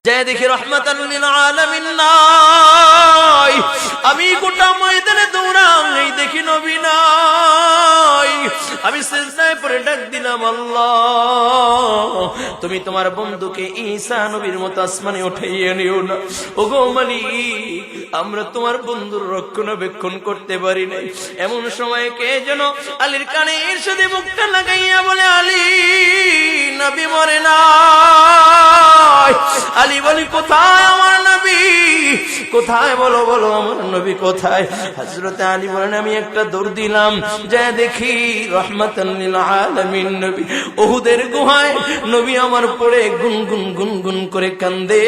যায় দেখি রহমাতাল লিল আলামিন নাই। আমি গোটা ময়দানে দৌড়াই, দেখি নবী নাই। আমি সিজদায় পড়ে ডাক দিলাম, আল্লাহ তুমি তোমার বন্ধুকে ঈসা নবীর মতো আসমানে উঠাইয়া নিও না। ওগো মালিক, আমরা তোমার বন্ধুর রক্ষণাবেক্ষণ করতে পারি নাই। এমন সময় কে যেন আলীর কানে এর সাথে মুখটা লাগাইয়া বলে, আলী নবী মরে নাই। আলী বলি, কোথায় আমার নবী, কোথায় বলো বলো আমার নবী কোথায়? হযরত আলী বলেন, আমি একটা দৌড় দিলাম, যা দেখি রহমাতাল লিল আলামিন নবী উহুদের গুহায় নবী আমার পড়ে গুনগুন গুনগুন করে কান্দে।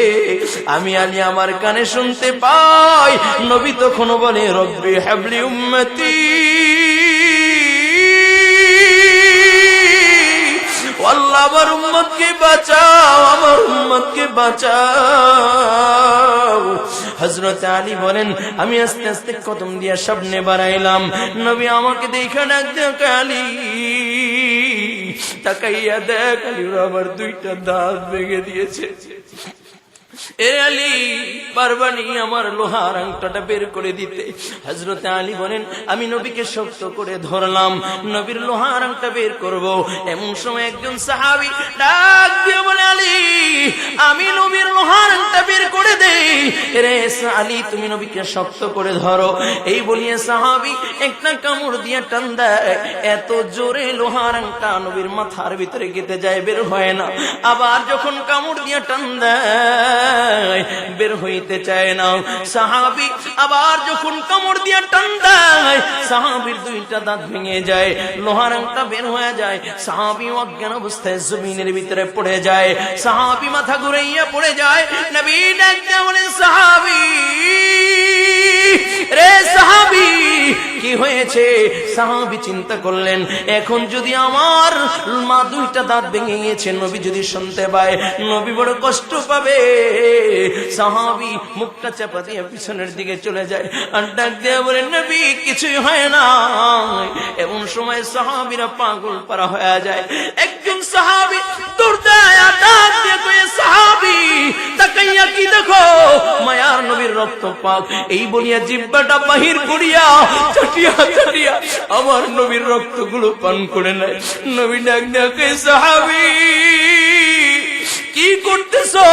আমি আলী আমার কানে শুনতে পাই, নবী তখন বলে, রব্বি হাবলি উম্মতি, আল্লাহ আমার উম্মতকে বাঁচাও, আমার উম্মতকে বাঁচাও। হযরত আলী বলেন, আমি আস্তে আস্তে কদম দিয়া সামনে বাড়াইলাম। নবী আমাকে দেখে ডাক দেয়, আলী তাকাইয়া দেখ, আলীর আবার দুইটা দাঁত ভেঙে দিয়েছে। এ আলী, পারবানি আমার লোহার আংটাটা বের করে দিতে? হযরত আলী বলেন, আমি নবীকে শক্ত করে ধরলাম, নবীর লোহার আংটা বের করব। এমন সময় একজন সাহাবী ডাক দিয়ে বলে, আলী আমি নবীর লোহার আংটা বের করে দেই। রে আলী, তুমি নবীকে শক্ত করে ধরো। এই বলিয়ে সাহাবী একটা কামড় দিয়ে টান দেয়। এত জোরে লোহার আংটা নবীর মাথার ভিতরে গেঁথে যায়, বের হয় না। আবার যখন কামড় দিয়ে টান দেয়, বের হইতে চায় না। সাহাবী আবার যখন কামড় দিয়া টান দেয়, সাহাবীর দুইটা দাঁত ভেঙে যায়, লোহার আংটা বের হয়ে যায়। সাহাবী অজ্ঞান অবস্থায় জমিনের ভিতরে পড়ে যায়। সাহাবী মাথা ঘুরাইয়া পড়ে যায়। নবী ডাক দিয়ে বলেন, সাহাবী রে সাহাবী, কি হয়েছে? সাহাবী চিন্তা করলেন, এখন যদি আমার মা দুইটা দাঁত ভেঙে গিয়েছে, নবী যদি শুনতে পায়, নবী বড় কষ্ট পাবে। সাহাবী মুখটা চাপা দিয়ে পিছনের দিকে চলে যায় আর ডাক দিয়ে বলেন, নবী কিছুই হয় না। এমন সময় সাহাবীরা পাগল পারা হয়ে যায়। একজন সাহাবী দৌড় দেয় আর ডাক দিয়ে কয়ে, সাহাবী তাকাইয়া কি দেখো? মায়ার নবীর রক্তপাত। এই বলিয়া জিহ্বাটা বাহির করিয়া চাটিয়া চাটিয়া আমার নবীর রক্তগুলো পান করে নেয়। নবী ডাক দিয়ে কয়ে, সাহাবী কি করতেছো?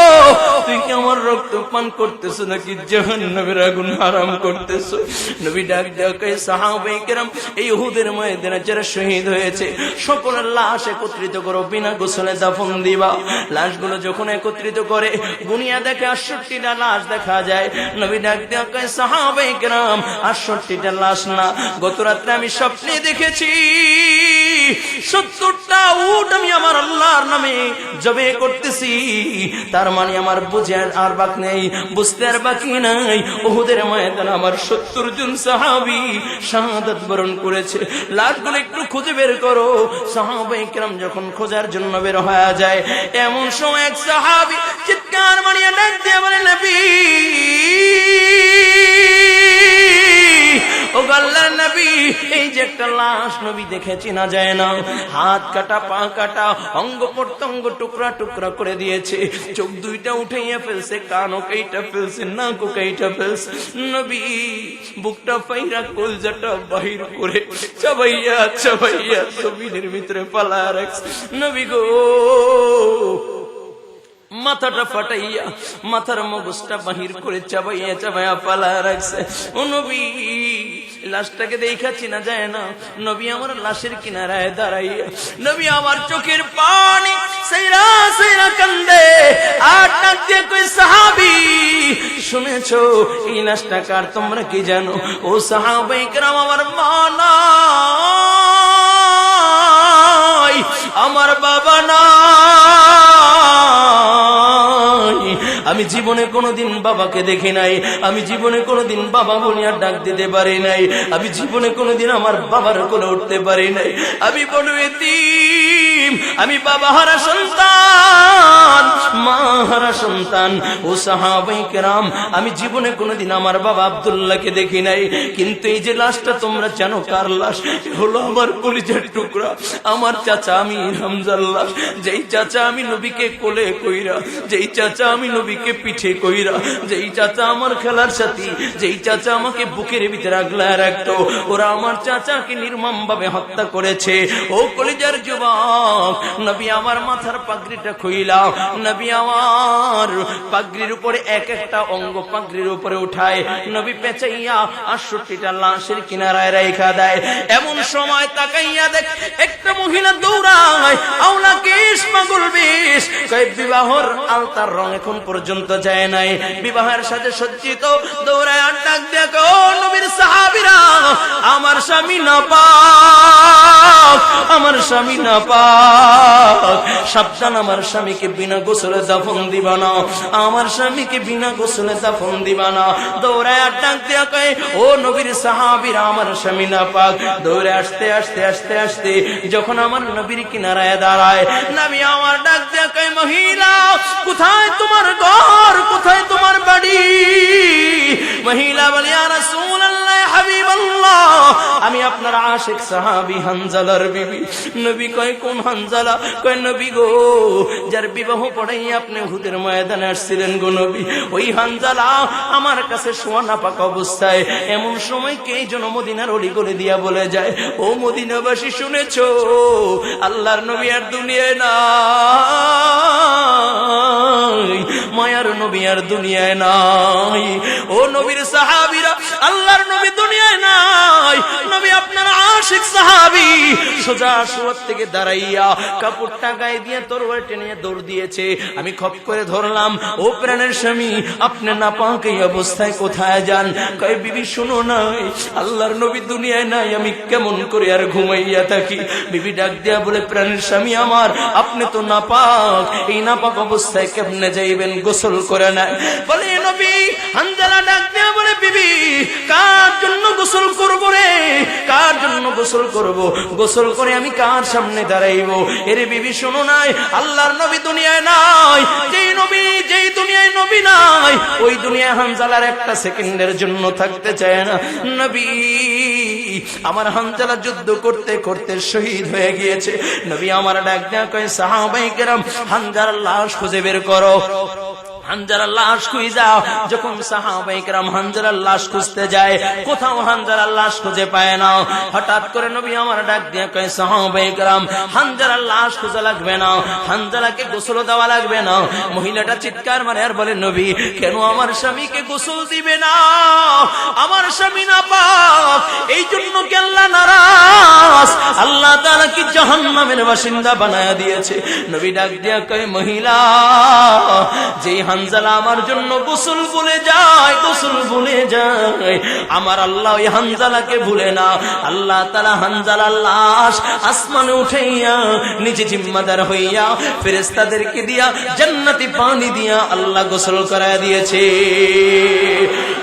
তুই কি আমার রক্ত পান করতেছো নাকি জাহান্নামের আগুন হারাম করতেছো? নবী ডাক দেয়া কয়, সাহাবায়ে কেরাম, এই উহুদের ময়দানে যারা শহীদ হয়েছে সকলের লাশ একত্রিত করো, বিনা গোসলে দাফন দিবা। লাশগুলো যখন একত্রিত করে গুনিয়া দেখে 68টা লাশ দেখা যায়। নবী ডাক দেয়া কয়, সাহাবায়ে কেরাম, 68টা লাশ না, গত রাতে আমি স্বপ্নে দেখেছি 70টা উট আমি আমার আল্লাহর নামে জবে করতেছি। তার মানে আমার বুঝে আর বাকি নেই, বুঝতে আর বাকি নাই। উহুদের ময়দানে আমার 70 জন সাহাবী শাহাদাত বরণ করেছে। লাশগুলো একটু খুঁজে বের করো। সাহাবায়ে কেরাম যখন খোঁজার জন্য বের হয়ে যায়, এমন সময় এক সাহাবী চিৎকার মারিয়া ডাক দিয়ে বলে, নবী ও আল্লাহর নবী, এই যে একটা লাশ নবী দেখেছি না যায় না, হাত কাটা, পা কাটা, অঙ্গ প্রত্যঙ্গ টুকরা টুকরা করে দিয়েছে, চোখ দুইটা উঠাইয়া ফেলছে, কানও কেইটা ফেলছে, নাকও কেইটা ফেলছে। নবী বুকটা ফাইরা কলজাটা বাহির করে চাবাইয়া চাবাইয়া জমিনের ভিতরে পালা রাখছে। নবী গো, মাথাটা ফাটাইয়া মাথার মগজটা বাহির করে চাবাইয়া চাবাইয়া পালা রাখছে। ও নবী, লাশটাকে দেখাচ্ছি না যায় না। নবী আমার লাশের কিনারায় দাঁড়াইয়া নবী আমার চোখের পানি সেইরা সেইরা কান্দে আর ডাক দিয়ে কই, সাহাবী শুনেছো এই লাশটা কার তোমরা কি জানো? ও সাহাবায়ে কেরাম, আমার মা নাই, আমার বাবা নাই, আমি জীবনে কোনোদিন বাবাকে দেখি নাই, আমি জীবনে কোনোদিন বাবা বলিয়া ডাক দিতে পারি নাই, আমি জীবনে কোনোদিন আমার বাবার কোলে উঠতে পারি নাই, আমি বড় এতিম, আমি বাবা হারা সন্তান, মা হারা সন্তান। ও সাহাবায়ে কেরাম, আমি জীবনে কোনোদিন আমার বাবা আব্দুল্লাহকে দেখি নাই, কিন্তু এই যে লাশটা তোমরা জানো কার লাশ? হলো আমার কলিজার টুকরা, আমার চাচা আমির হামজার লাশ। যেই চাচা আমি নবীকে কোলে কইরা, যেই চাচা আমি নবীকে নবীকে পিঠে কইরা, যেই চাচা আমার খেলার সাথী, যেই চাচা আমাকে বুকের ভিতরে আগলায় রাখতো, ওরা আমার চাচাকে নির্মম ভাবে হত্যা করেছে। ও কলিজার যুবক, নবী আমার মাথার পাগড়িটা খুইলা, নবী আমার পাগড়ির উপরে এক একটা অঙ্গ পাগড়ির উপরে উঠায়, নবী পেঁচাইয়া 68টা লাশের কিনারায় রেখা দেয়। এমন সময় তাকাইয়া দেখ একটা মহিলা দৌড়ায়, আওলা কেশ পাগল বেশ, কয় বিবাহর আলতার রং এখন পর্যন্ত যায় নাই, বিবাহের সাথে সজ্জিত, দৌড়ায় আর ডাক দেখো নবীর সাহাবীরা, আমার স্বামী নাপাক, আমার স্বামী নাপাক, সাবধান, আমার স্বামীকে বিনা গোসলে দাফন দিবা না, আমার স্বামীকে বিনা গোসলে দাফন দিবা না। দৌড়ায় আর ডাক দিয়া কয় ও নবীর সাহাবীরা, আমার স্বামী নাপাক। দৌড়ে আসতে আসতে আসতে আসতে যখন আমার নবীর কিনারায় দাঁড়ায়, নবী আমার ডাক দিয়া কয় মহিলা, কোথায় তোমার ঘর, কোথায় তোমার বাড়ি? মহিলা বলে ইয়া রাসূলুল্লাহ, হাবিবাল্লাহ, আমি আপনার আশিক সাহাবী হানজালার বিবি। নবী কয় কোন হানজালা? কয় নবী গো, যার বিবাহ পড়াই আপনি উহুদের ময়দানে আসছিলেন গো নবী, ওই হানজালা আমার কাছে শোয়া নাপাক অবস্থায়। এমন সময় কে যেন মদিনার অলিগলি দিয়া বলে যায়, ও মদিনাবাসী শুনেছো, আল্লাহর নবী আর দুনিয়ায় নাই, মায়ার নবী আর দুনিয়ায় নাই। ও নবীর সাহাবীরা, আল্লাহর নবী দুনিয়ায় নাই, নবী আপনার আশিক সাহাবী। সোজা সুরত থেকে দাঁড়াইয়া কাপড়টা গায়ে দিয়ে তরবারি টেনে দৌড় দিয়েছে। আমি খপ করে ধরলাম, ও প্রাণের স্বামী, আপনি নাপাক এই অবস্থায় কোথায় যান? কয় বিবি শুনো নাই, আল্লাহর নবী দুনিয়ায় নাই, আমি কেমন করে আর ঘুমাইয়া থাকি? বিবি ডাক দিয়া বলে প্রাণের স্বামী আমার, আপনি তো নাপাক, এই নাপাক অবস্থায় কেমনে যাইবেন? গোসল করে না। বলে নবী, হানজালা ডাক দিয়া বলে বিবি, কার জন্য গোসল করব রে, কার জন্য গোসল করব? গোসল করে আমি কার সামনে দাঁড়াইব? এরে বিবি শোনো নাই, আল্লাহর নবী দুনিয়ায় নাই, যেই নবী, যেই দুনিয়ায় নবী নাই, ওই দুনিয়ায় হানজালার একটা সেকেন্ডের জন্য থাকতে চায় না। নবী আমার হানজালা যুদ্ধ করতে করতে শহীদ হয়ে গিয়েছে। নবী আমার ডাক দেয়া কয় সাহাবায়ে কেরাম, হানজালার লাশ খুঁজে বের করো। হানজালার লাশ খুঁজে, যখন সাহাবায়ে কেরাম হানজালার লাশ খুঁজতে যায়, কোথাও হানজালার লাশ খুঁজে পায় না। হঠাৎ করে নবী আমার ডাক দিয়ে কয় সাহাবায়ে কেরাম, হানজালার লাশ খোঁজা লাগবে না, হানজালাকে গোসল দেওয়া লাগবে না। মহিলাটা চিৎকার মারে আর বলে নবী, কেন আমার স্বামীকে গোসল দিবে না? আমার স্বামী নাপাক, এই জন্য কি আল্লাহ নারাজ? আল্লাহ তাআলা কি জাহান্নামের বাসিন্দা বানায়া দিয়েছে? নবী ডাক দিয়া কয় মহিলা, যেই হানজালা আমার জন্য গোসল ভুলে যায়, গোসল ভুলে যায়, আমার আল্লাহ ওই হানজালাকে ভুলে না। আল্লাহ তাআলা হানজালার লাশ আসমানে উঠাইয়া নিজে জিম্মাদার হইয়া ফেরেশতাদেরকে দিয়া জান্নাতি পানি দিয়া আল্লাহ গোসল করায়া দিয়েছে।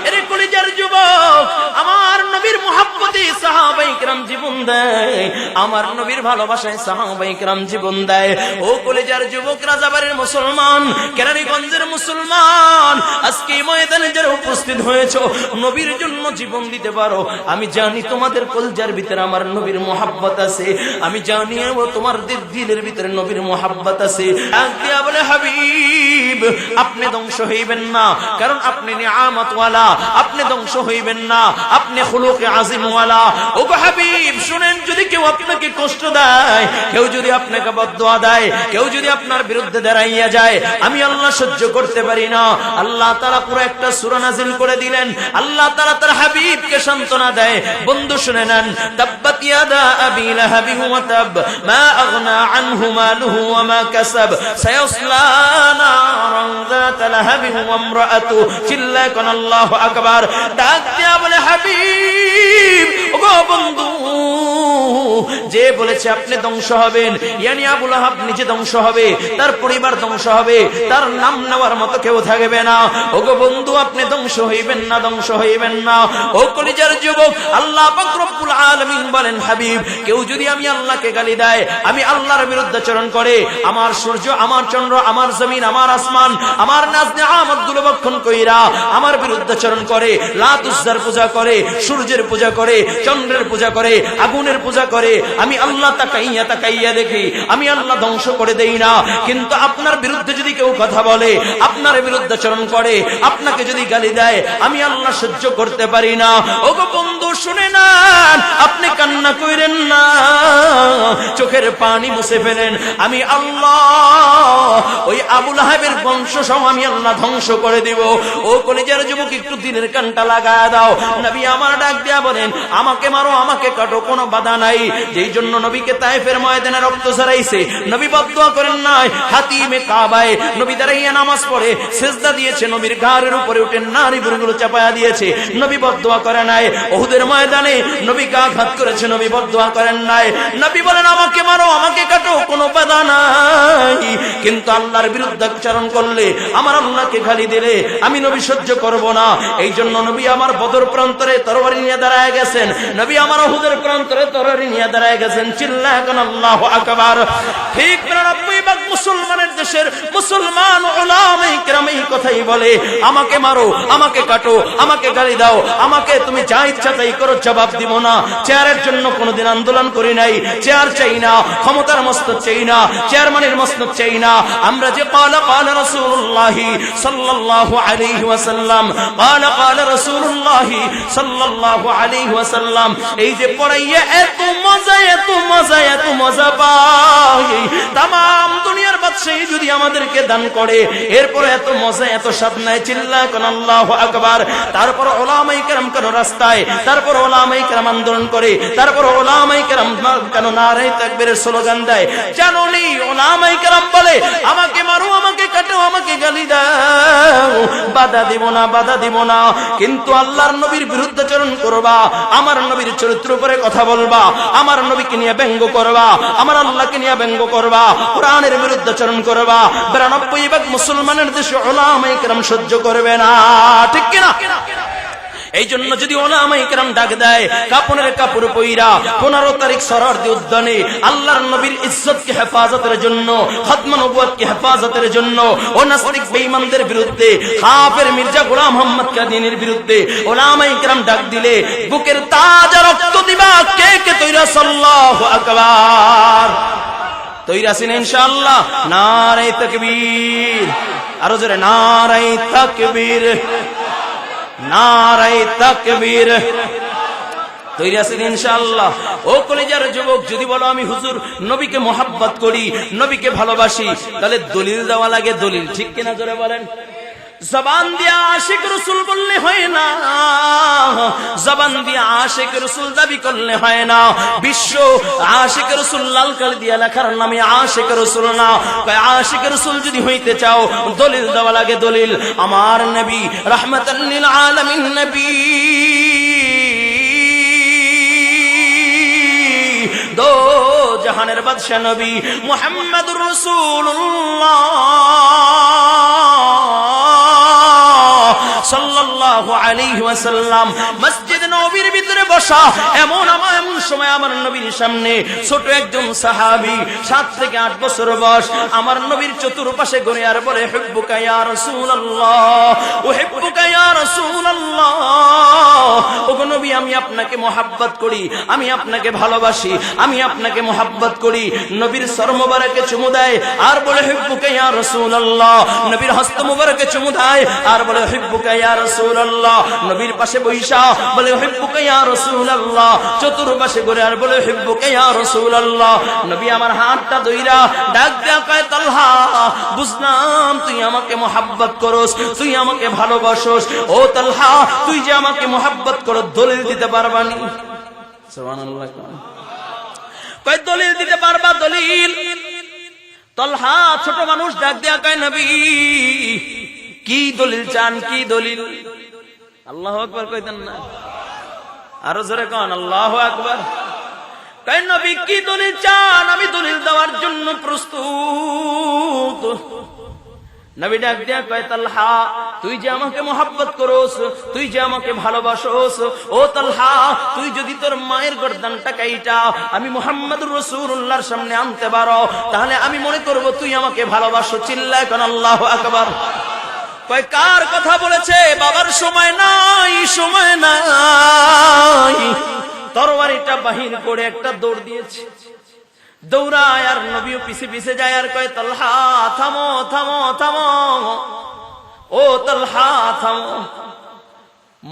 এরে কলিজার যুবক, আমার নবীর মুহাব্বতে সাহাবায়ে কেরাম জীবন দেয়, আমার নবীর ভালোবাসায় সাহাবায়ে কেরাম জীবন দেয়। ও কলিজার যুবক, রাজাবাড়ির মুসলমান, কেরানীগঞ্জের মুসলমান, আজকে ময়দানে যারা উপস্থিত হয়েছো, নবীর জন্য জীবন দিতে পারো। আমি জানি তোমাদের কলজার ভিতরে আমার নবীর মুহাব্বত আছে, আমি জানি ও তোমার দিলের ভিতরে নবীর মুহাব্বত আছে। আজ্ঞা বলে হাবিব, আপনি ধ্বংস হইবেন না, কারণ আপনি নিয়ামত ওয়ালা, আপনি ধ্বংস হইবেন না, আপনি খুলুকে আজিম ওয়ালা। ও হাবিব শুনেন, যদি কেউ আপনাকে কষ্ট দেয়, কেউ যদি আপনাকে বদদুয়া দেয়, কেউ যদি আপনার বিরুদ্ধে দাঁড়াইয়া যায়, আমি আল্লাহ সহ্য করতে পারি না। আল্লাহ তাআলা পুরো একটা সূরা নাযিল করে দিলেন। আল্লাহ তাআলা তার হাবিবকে সান্তনা দেয়। বন্ধু শুনে নেন, তাব্বাত ইয়াদা আবি লাহাবিন ওয়া তাব, মা আগনা আনহু মালুহু ওয়া মা কাসাব, সায়াসলা নারান যাতা লাহাবিন ওয়া ইমরাআতু, চিল্লায় কোন আল্লাহু আকবার। ডাক দিয়া বলে হাবিব, ওগো বন্ধু, যে বলেছে আপনি ধ্বংস হবেন, ইয়ানি আবু লাহাব নিজে ধ্বংস হবে, তার পরিবার ধ্বংস হবে, তার নাম নেওয়ার মতো কেউ থাকবে না। ওগো বন্ধু, আপনি ধ্বংস হইবেন না, ধ্বংস হইবেন না। ও কলিজার যুবক, আল্লাহ পাক রব্বুল আলামিন বলেন হাবিব, কেউ যদি আমি আল্লাহকে গালি দেয়, আমি আল্লাহর বিরুদ্ধাচরণ করে, আমার সূর্য, আমার চন্দ্র, আমার জমিন, আমার আসমান, আমার নাজ নিয়ামত গুলো ভক্ষণ কইরা আমার বিরুদ্ধাচরণ করে, লাত উজ্জার পূজা করে, সূর্যের পূজা করে, চন্দ্রের পূজা করে, আগুনের পূজা করে, আমি আল্লাহ তাকাইয়া তাকাইয়া দেখি, আমি আল্লাহ ধ্বংস করে দেই না। কিন্তু আপনার বিরুদ্ধে যদি কেউ কথা বলে, আপনার বিরুদ্ধাচরণ করে, আপনাকে যদি গালি দেয়, আমি আল্লাহ সহ্য করতে পারি না। ওগো বন্ধু শুনে না, আপনি কান্না কইরেন না, চোখের পানি মুছে ফেলেন। আমি আল্লাহ ওই আবু লাহাবের বংশ সহ আমি আল্লাহ ধ্বংস করে দিব। ও কলিজার যুবক, একটু দিনের কানটা লাগায় দাও। নবী আমার ডাক দিয়া বলেন, আমাকে মারো, আমাকে কাটো, কোনো বাধা নাই। যেই জন্য নবীকে তায়েফের ময়দানে রক্ত ঝরাইছে, নবী বদদুয়া করেন নাই। হাতিমে কাবায় নবী দাঁড়াইয়া নামাজ পড়ে সিজদা দিয়েছে, নবীর ঘাড়ের উপরে উঠে নারী বুড়িগুলো চাপায়া দিয়েছে, নবী বদদুয়া করে নাই। উহুদের ময়দানে নবী আঘাত করেছে, নবী বদদুয়া করেন নাই। নবী বলেন, আমাকে মারো, আমাকে কাটো, কোনো বাধা নাই। কিন্তু আল্লাহর বিরুদ্ধাচরণ করলে, আমার আল্লাহকে গালি দিলে আমি নবী সহ্য করব না। এই জন্য নবী আমার বদর প্রান্তরে তরবারি নিয়ে দাঁড়ায় গেছেন, নবী আমার উহুদের প্রান্তরে তরবারি নিয়ে দাঁড়ায় গেছেন। চিল্লায় এখন আল্লাহু আকবার। ঠিক ৯৯ ভাগ মুসলমানের দেশের মুসলমান উলামায়ে কেরাম এই কথাই বলে, আমাকে মারো, আমাকে কাটো, আমাকে গালি দাও, আমাকে তুমি যা ইচ্ছা তাই করো, জবাব দিব না। চেয়ারের জন্য কোনোদিন আন্দোলন করি নাই, চেয়ার চাই না, ক্ষমতার মসনদ চাই না, চেয়ারম্যানের মসনদ চাই না। আমরা যে ক্বালা ক্বালা রাসূলুল্লাহি সাল্লাল্লাহু আলাইহি ওয়াসাল্লাম, ক্বালা ক্বালা রাসূলুল্লাহি সাল্লাল্লাহু আলাইহি ওয়াসাল্লাম, এই যে পড়াইয়া এত মজা, এত মজা, এত মজা পাই, তামাম দুনিয়ার বাদশাহী যদি আমাদেরকে দান করে, এরপরে এত মজা, এত স্বাদ নাই। চিল্লায় কোন আল্লাহু আকবার। তারপর উলামায়ে কেরাম কেন রাস্তায়, তারপর উলামায়ে কেরাম আন্দোলন করে, তারপর উলামায়ে কেরাম কেন নারে তাকবীরের স্লোগান দেয় জানোনি? উলামায়ে কেরাম বলে, আমাকে মারো, আমাকে কাটো, আমাকে গালি দাও, বাধা দিব না, বাধা দিব না। কিন্তু আল্লাহর নবীর বিরুদ্ধাচরণ করবা, আমার নবীর চরিত্র উপরে কথা বলবা, আমার নবীকে নিয়ে ব্যঙ্গ করবা, আমার আল্লাহকে নিয়ে ব্যঙ্গ করবা, কোরআনের বিরুদ্ধাচরণ করবা, ৯২ ভাগ মুসলমানের দেশে উলামায়ে কেরাম সহ্য করবে না। ঠিক কিনা? এই জন্য যদি উলামায়ে কেরাম ডাক দেয়, কাপনের কাপড় পইরা 15 তারিখ সরহদি উদ্যানে আল্লাহর নবীর ইজ্জতকে হেফাজতের জন্য, খতম নবুয়তকে হেফাজতের জন্য, ও নাস্তিক বেঈমানদের বিরুদ্ধে, কাফের মির্জা গোলাম মোহাম্মদ কাদিয়ানীর বিরুদ্ধে উলামায়ে কেরাম ডাক দিলে বুকের তাজা রক্ত দিবা কে কে তৈরি? আল্লাহু আকবার। তৈরি আছেন ইনশাআল্লাহ? নারে তাকবীর, আরো জোরে নারে তাকবীর, নারে তাকবীর। তৈরি আছেন ইনশাআল্লাহ? ও কলেজার যুবক, যদি বলো আমি হুজুর নবীকে মোহাব্বত করি, নবীকে ভালোবাসি, তাহলে দলিল দেওয়া লাগে। দলিল ঠিক কিনা জোরে বলেন? জবান দিয়ে আশিক রাসূল বললে হয় না, জবান দিয়ে আশিক রাসূল দাবি করলে হয় না। বিশ্ব আশিক রাসূল লাল কালি দিয়ে লেখার নামে আশিক রাসূল না। কয় আশিক রাসূল যদি হইতে চাও দলিল দেওয়া লাগে। দলিল আমার নবী রাহমাতাল লিল আলামিন, নবী দো জাহানের বাদশা নবী মুহাম্মদুর রাসূলুল্লাহ সাল্লাল্লাহু আলাইহি ওয়াসাল্লাম মসজিদ নববীর ভিতরে বসা। এমন সময় আমার নবীর সামনে ছোট একজন সাহাবী, 7 থেকে 8 বছর বয়স, আমার নবীর চতুর্পাশে ঘুরে আর বলে, হুব্বুকা ইয়া রাসূলুল্লাহ, উহিব্বুকা ইয়া রাসূলুল্লাহ। ওগো নবী, আমি আপনাকে মোহাব্বত করি, আমি আপনাকে ভালোবাসি, আমি আপনাকে মোহাব্বত করি। নবীর সর মোবারকে চুমু দেয় আর বলে, হুব্বুকা ইয়া রাসূলুল্লাহ। নবীর হস্ত মোবারকে চুমু দেয় আর বলে, হুব্বুকা ইয়া রাসূলুল্লাহ। নবীর পাশে বইসা বলে, হুব্বুকা ইয়া রাসূলুল্লাহ। চতুর্পাশে ঘুরে আর বলে, হুব্বুকা ইয়া রাসূলুল্লাহ। নবী আমার হাতটা ধইরা ডাক দেয়া কয়, তালহা, বুঝলাম তুই আমাকে মোহাব্বত করস, তুই আমাকে ভালোবাসোস। ও তালহা, তুই যে আমাকে মোহাব্বত করো, দলিল দিতে পারবানি? সুবহানাল্লাহ। কয় দলিল দিতে পারবা? দলিল। তালহা ছোট মানুষ ডাক দেয়া কয়, নবী কি দলিল চান? কি দলিল? আল্লাহু আকবার কইতেন না? আরো জোরে কোন আল্লাহু আকবার। কয় নবী কি দলিল চান? আমি দলিল দেওয়ার জন্য প্রস্তুত। নবী ডাক দিয়া কয়, তালহা, তুই যে আমাকে মোহাব্বত করোস, তুই যে আমাকে ভালোবাসোস, ও তালহা, তুই যদি তোর মায়ের গর্দানটা কাইটা আমি মুহাম্মদুর রাসূলুল্লাহর সামনে আনতে পারো, তাহলে আমি মনে করব তুই আমাকে ভালোবাসো। চিল্লায় কোন আল্লাহু আকবার। কয় কার কথা বলেছে? বাবার সময় নাই, সময় নাই। তরবারিটা বাহির করে একটা দৌড় দিয়েছে। দৌড়ায় আর নবীও পিছে পিছে যায় আর কয়, তালহা থামো থামো থামো, ও তালহা থামো।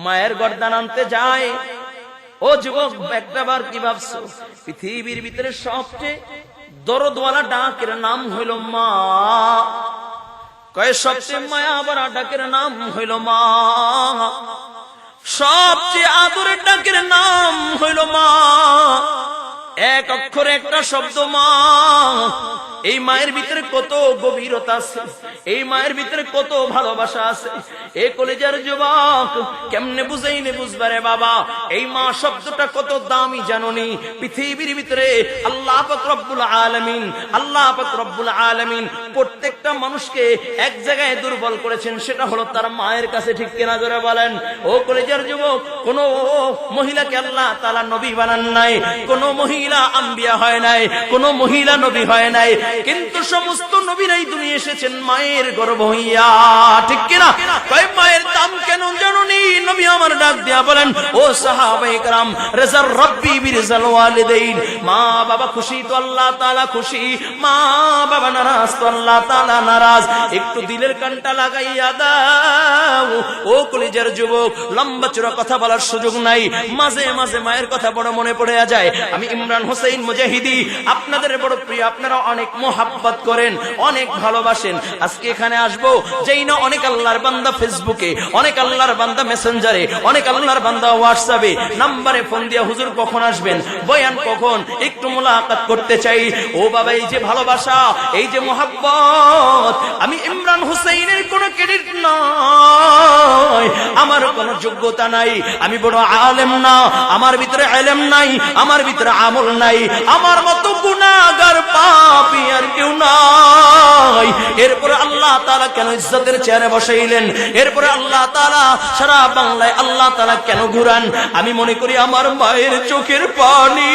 মায়ের গর্দান আনতে যায়। ও যুবক, একটাবার কি ভাবছো? পৃথিবীর ভিতরে সবচেয়ে দরদওয়ালা ডাকের নাম হইল মা। কয় সবচেয়ে মায়া আবার ডাকের নাম হইল মা। সবচেয়ে আদরের ডাকের নাম হইল মা। এক অক্ষরে একটা শব্দ মা। এই মায়ের ভিতরে কত গভীরতা আছে, এই মায়ের ভিতরে কত ভালোবাসা আছে। এই কলেজের যুবক, কেমনে বুঝাইলে বুঝবারে বাবা, এই মা শব্দটা কত দামি জানোনি? পৃথিবীর ভিতরে আল্লাহ পাক রব্বুল আলামিন, আল্লাহ পাক রব্বুল আলামিন প্রত্যেকটা মানুষকে এক জায়গায় দুর্বল করেছেন, সেটা হলো তার মায়ের কাছে। ঠিক কিনা জোরে বলেন? ও কলেজের যুবক, কোন মহিলাকে আল্লাহ তাআলা নবী বানান নাই, কোন মহিলা আম্বিয়া হয় নাই, কোন মহিলা নবী হয় নাই, কিন্তু সমস্ত নবীরাই দুনিয়া এসেছেন মায়ের গর্ভ হইয়া। ঠিক কিনা? কয় মায়ের দাম কেন জানোনি? নবী আমার ডাক দিয়া বলেন, ও সাহাবায়ে কেরাম, রাজার রব্বি বিরজাল ওয়ালিদাইন, মা বাবা খুশি তো আল্লাহ তাআলা খুশি, মা বাবা নারাজ তো আল্লাহ তাআলা নারাজ। একটু দিলের কানটা লাগাইয়া দাও। ও কলিজার যুবক, লম্বা চূড়া কথা বলার সুযোগ নাই, মাঝে মাঝে মায়ের কথা বড় মনে পড়ে যায়। আমি ইমরান হোসেন মুজাহিদি, আপনাদের বড় প্রিয়, আপনারা অনেক মোহাব্বত করেন, অনেক ভালোবাসেন। আজকে এখানে আসবো, যেই না অনেক আল্লাহর বান্দা ফেসবুকে, অনেক আল্লাহর বান্দা মেসেঞ্জারে, অনেক আল্লাহর বান্দা হোয়াটসঅ্যাপে নাম্বারে ফোন দিয়া, হুজুর কখন আসবেন, বয়ান কখন, একটু মুলাকাত করতে চাই। ও বাবা, এই যে ভালোবাসা, এই যে মোহাব্বত, আমি ইমরান হোসেনের কোনো ক্রেডিট নয়, আমার কোনো যোগ্যতা নাই, আমি বড় আলেম না, আমার ভিতরে ইলম নাই, আমার ভিতরে আমল নাই, আমার মতো গুনাহগার পাপী আর কেউ নাই। এরপরে আল্লাহ তাআলা কেন ইজ্জতের চেয়ারে বসাইলেন? এরপরে আল্লাহ তাআলা সারা বাংলায় আল্লাহ তাআলা কেন ঘুরান? আমি মনে করি আমার মায়ের চোখের পানি।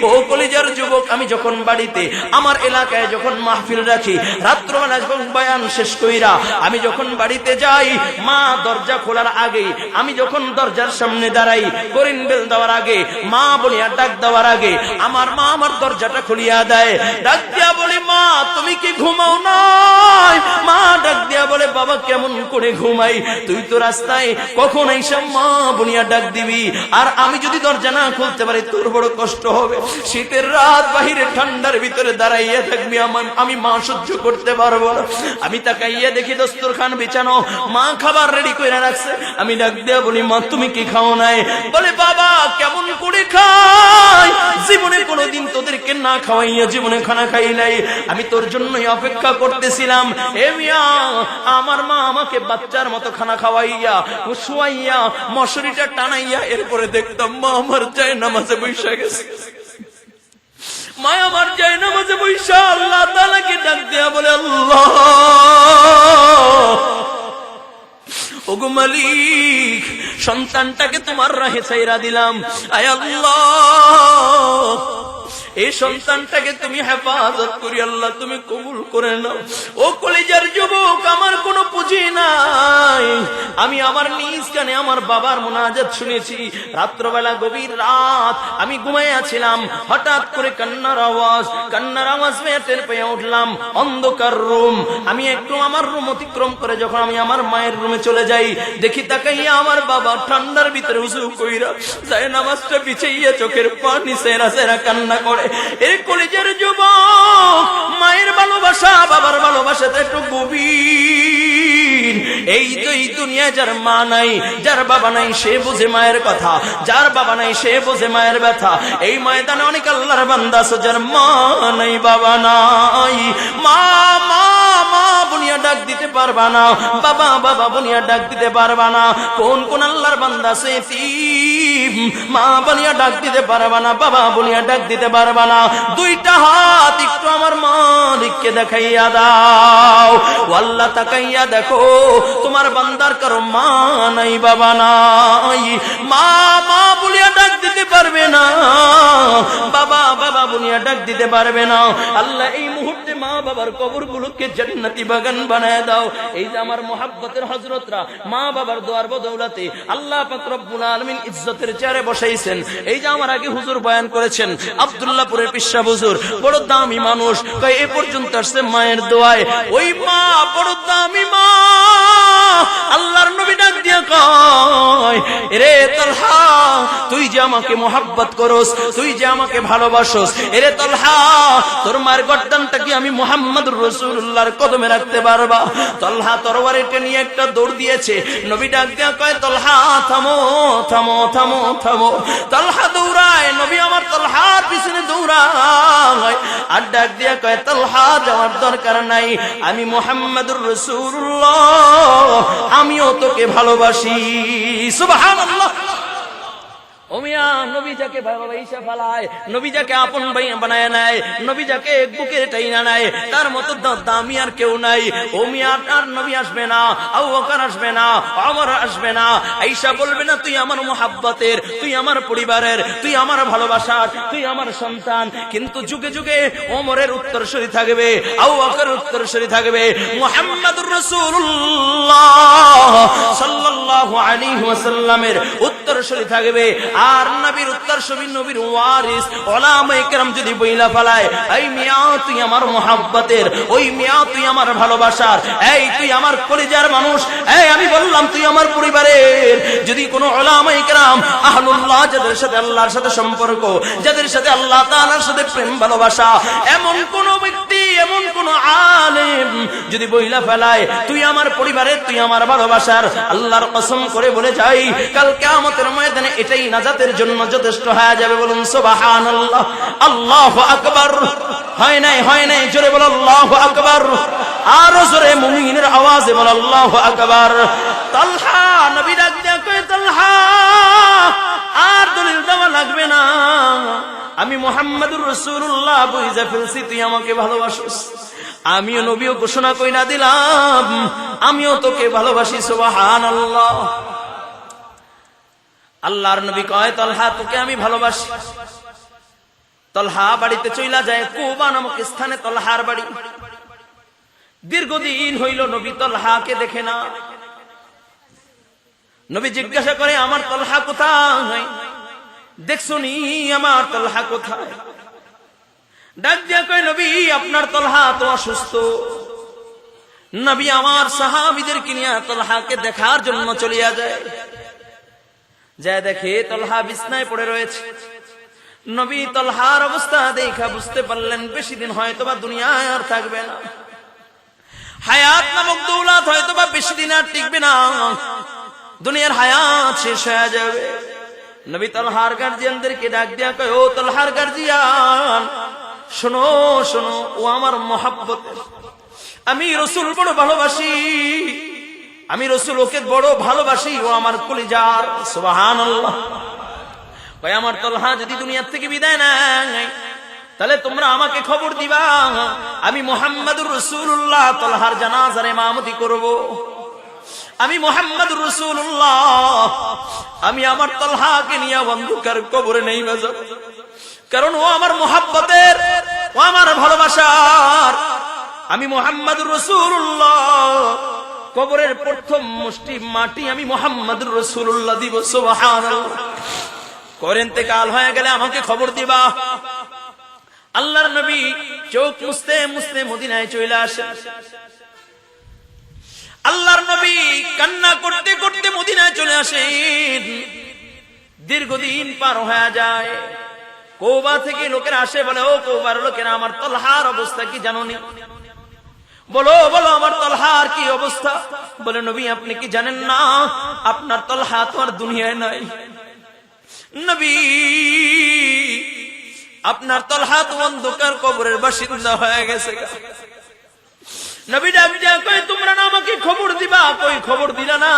ও কলিজার যুবক, আমি যখন বাড়িতে, আমার এলাকায় যখন মাহফিল রাখি, রাত্রবেলা যখন বয়ান শেষ কইরা আমি যখন বাড়িতে যাই, মা দরজা খোলার আগে, আমি যখন দরজার সামনে দাঁড়াই, করিন বেল দেওয়ার আগে, মা বলিয়া ডাক দেওয়ার আগে, আমার মা আমার দরজাটা খুলিয়া দেয়। ডাক দিয়া বলে, মা তুমি কি ঘুমাও নাই? মা ডাক দিয়া বলে, বাবা কেমন করে ঘুমাই, তুই তো রাস্তায়, কখন এইসব মা বলিয়া ডাক দিবি, আর আমি যদি দরজা না খুলতে পারি তোর বড় কষ্ট হবে। শীতের রাত, বাহিরে ঠান্ডার ভিতরে দাঁড়াইয়া থাকবি, আমি মা সহ্য করতে পারবো না। আমি তাকাইয়া দেখি দস্তরখান বিছানো, মা খাবার রেডি করে রাখছে। আমি ডাক দিয়া বলি, মা তুমি কি খাও নাই? বলে, বাবা কেমন করে খাই, জীবনে কোনোদিন তোদেরকে না খাওয়াইয়া জীবনে খানা খাই নাই, আমি তোর জন্যই অপেক্ষা করতেছিলাম। এ মিয়া, আমার মা আমাকে বাচ্চার মতো খানা খাওয়াইয়া, শুয়াইয়া, মশারিটা টানাইয়া, এরপরে দেখতাম মা আমার যায় নামাজে বৈশা গেছে। মা আমার যায় নামাজে বৈশা আল্লাহ তাআলাকে ডাক দিয়া বলে, আল্লাহ ওগো মালিক, সন্তানটাকে তোমার রাহে ছাইরা দিলাম, আয় আল্লাহ এই সন্তানটাকে তুমি হেফাজত করি, আল্লাহ তুমি কবুল করে নাও। ও কলিজার যুবক, আমার কোনো পুঁজি নাই, আমি আমার নিজ কানে আমার বাবার মুনাজাত শুনেছি। রাত্রবেলা গভীর রাত, আমি ঘুমাইয়াছিলাম, হঠাৎ করে কান্নার আওয়াজ টের পেয়ে উঠলাম। অন্ধকার রুম, আমি একটু আমার রুম অতিক্রম করে যখন আমি আমার মায়ের রুমে চলে যাই, দেখি তাকাইয়া আমার বাবা ঠান্ডার ভিতরে উজু কইরা যায় নামাজটা বিছাইয়া চোখের পানি সেরা সেরা কান্না করে। এই কলিজার যুবক, মায়ের ভালোবাসা বাবার ভালোবাসাতে একটু গভীর। এই তো এই দুনিয়া যার মা নাই, যার বাবা নাই, সে বোঝে মায়ের কথা, যার বাবা নাই সে বোঝে মায়ের ব্যথা। এই ময়দানে অনেক আল্লাহর বান্দা আছে যার মা নাই, বাবা নাই। মা মা মা বলিয়া ডাক দিতে পারবা না, বাবা বাবা বলিয়া ডাক দিতে পারবা না। কোন কোন আল্লাহর বান্দা আছে এতিম, মা বলিয়া ডাক দিতে পারবা না, বাবা বলিয়া ডাক দিতে পারবা না। দুইটা হাত একটু আমার মালিককে দেখাইয়া দাও। ও আল্লাহ তাকাইয়া দেখো, তোমার বান্দার কারো মা নাই, বাবা নাই, মা মা বলিয়া ডাক দিতে পারবে না, বাবা বাবা বলিয়া ডাক দিতে পারবে না। আল্লাহ এই মুহূর্তে মা বাবার কবরগুলোকে জান্নাতি বাগান বানায় দাও। এই যে আমার মুহাব্বতের হযরতরা মা বাবার দোয়ার বদৌলতে আল্লাহ পাক রব্বুল আলামিন ইজ্জতের চেয়ারে বসাইছেন। এই যে আমার আগে হুজুর বয়ান করেছেন আব্দুল্লাহপুরের পিসা হুজুর, বড় দামি মানুষ, কয় এ পর্যন্ত আসছে মায়ের দোয়ায়। ওই মা বড় দামি মা, আল্লাহর নবী ডাক দিয়া কয়, রে তালহা তুই যে আমাকে মুহাব্বত করস, তুই যে আমাকে ভালোবাসোস, এরে তালহা তোর মার গর্দানটা কি আমি মুহাম্মদুর রাসূলুল্লাহর কদমে রাখতে পারবা? তালহা তরবারিটা নিয়ে একটা দৌড় দিয়েছে। নবী ডাক দিয়া কয়, তালহা থামো থামো থামো থামো। তালহা দৌড়ায়, নবী আমার তালহার পিছনে দৌড়ায়, আর ডাক দিয়া কয়, তালহা যাওয়ার দরকার নাই, আমি মুহাম্মদুর রাসূলুল্লাহ, আমিও তোকে ভালোবাসি। সুবহানাল্লাহ। ও মিয়া, নবী যাকে ভালোবাসা ফেলায়, নবী যাকে আপন ভাই বানায় নেয়, নবী যাকে বুকে টাইনা নেয়, তার মতো দামি আর কেউ নাই। ও মিয়া, আর নবী আসবে না, আবু বকর আসবে না, ওমর আসবে না, আয়েশা বলবে না তুই আমার মুহাব্বতের, তুই আমার পরিবারের, তুই আমার ভালোবাসার, তুই আমার সন্তান। কিন্তু যুগে যুগে ওমরের উত্তরসূরি থাকবে, আবু বকরের উত্তরসূরি থাকবে, মুহাম্মদুর রাসূলুল্লাহ সাল্লাল্লাহু আলাইহি ওয়াসাল্লামের উত্তরসূরি থাকবে। আর নবীর উত্তরসূরি, নবীর ওয়ারিস উলামায়ে কেরাম যদি বইলা ফেলায়, এই মিয়া তুই আমার মুহাব্বতের, ওই মিয়া তুই আমার ভালোবাসার, এই তুই আমার কলিজার মানুষ, এই আমি বললাম তুই আমার পরিবারের, যদি কোনো উলামায়ে কেরাম আহলুল্লাহ, যাদের সাথে আল্লাহর সাথে সম্পর্ক, যাদের সাথে আল্লাহ তাআলার সাথে প্রেম ভালোবাসা, এমন কোন ব্যক্তি, এমন কোন আলেম যদি বইলা ফেলায় তুই আমার পরিবারের, তুই আমার ভালোবাসার, আল্লাহর কসম করে বলে যাই কাল কিয়ামতের ময়দানে এটাই নাজাতের জন্য যথেষ্ট হয়ে যাবে। বলুন সুবহানাল্লাহ, আল্লাহু আকবার। হয় নাই, হয় নাই, জোরে বল আল্লাহু আকবার। আরো জোরে মুমিনের আওয়াজে বল আল্লাহু আকবার। তালহা, নবী ডাক দিয়া কয়, তালহা আর দলিল দেওয়া লাগবে না, আমি মুহাম্মদুর রাসূলুল্লাহ বুঝা ফেলছি তুই আমাকে ভালোবাসিস, আমিও নবীও ঘোষণা কইরা দিলাম আমিও তোকে ভালোবাসি। সুবহানাল্লাহ। আল্লাহর নবী কয়, তালহা তোকে আমি ভালোবাসি। তালহা বাড়িতে চইলা যায়, কুবা নামক স্থানে তালহার বাড়ি। দীর্ঘদিন হইল নবী তালহাকে দেখে না। নবী জিজ্ঞাসা করে, আমার তালহা কোথায়? দেখছনি আমার তালহা কোথায়? ডাক দিয়া কয়, নবী আপনার তালহা তো অসুস্থ। নবী আমার সাহাবীদেরকে নিয়ে তালহাকে দেখার জন্য চলিয়া যায়। যা দেখে তালহা বিছনায় পড়ে রয়েছে। নবী তালহার অবস্থা দেখা বুঝতে পারলেন বেশি দিন হয়তোবা দুনিয়ায় আর থাকবে না, হায়াত নামক দৌলত হয়তোবা বেশি দিন আর টিকবে না, দুনিয়ার হায়াত শেষ হয়ে যাবে। নবী তালহার গার্জিয়ানদেরকে ডাক দিয়া কয়, ও তালহার গার্জিয়ান, শোনো শোনো, ও আমার মুহাব্বতের, আমি রাসূল বড় ভালোবাসি, আমি রাসূল ওকে বড় ভালোবাসি, ও আমার কলিজার। সুবহানাল্লাহ। কয়, আমার তালহা যদি দুনিয়া থেকে বিদায় নেয় তাহলে তোমরা আমাকে খবর দিবা, আমি মুহাম্মদুর রাসূলুল্লাহ তালহার জানাজার ইমামতি করব। আমি মুহাম্মদুর রাসূলুল্লাহ, আমি আমার তালহাকে নিয়ে অন্ধকার কবরে নেইমা যাব, কারণ ও আমার মুহাব্বতের, ও আমার ভালোবাসার। আমি মুহাম্মদুর রাসূলুল্লাহ, কবরের প্রথম মুষ্টি মাটি আমি মুহাম্মদুর রাসূলুল্লাহ দিব। সুবহানাল্লাহ। ইন্তেকাল হয়ে গেলে আমাকে খবর দিবা। আল্লাহর নবী চোখ মুছতে মুছতে মদিনায় চলে আসেন। আল্লাহর নবী কান্না করতে করতে মদিনায় চলে আসেন। দীর্ঘদিন পার হয়ে যায়। কুবা থেকে লোকেরা আসে, বলে, ও কুবার লোকেরা, আমার তালহার অবস্থা কি জানোনি? বলো বলো আমার তালহার কি অবস্থা? বলে, নবী আপনি কি জানেন না, আপনার তালহা তো আর দুনিয়ায় নাই। নবী, আপনার তালহা তো অন্ধকার কবরের বাসিন্দা হয়ে গেছে। নবী ডাক দিয়া কয়, তোমরা না আমাকে খবর দিবা? কই খবর দিলা না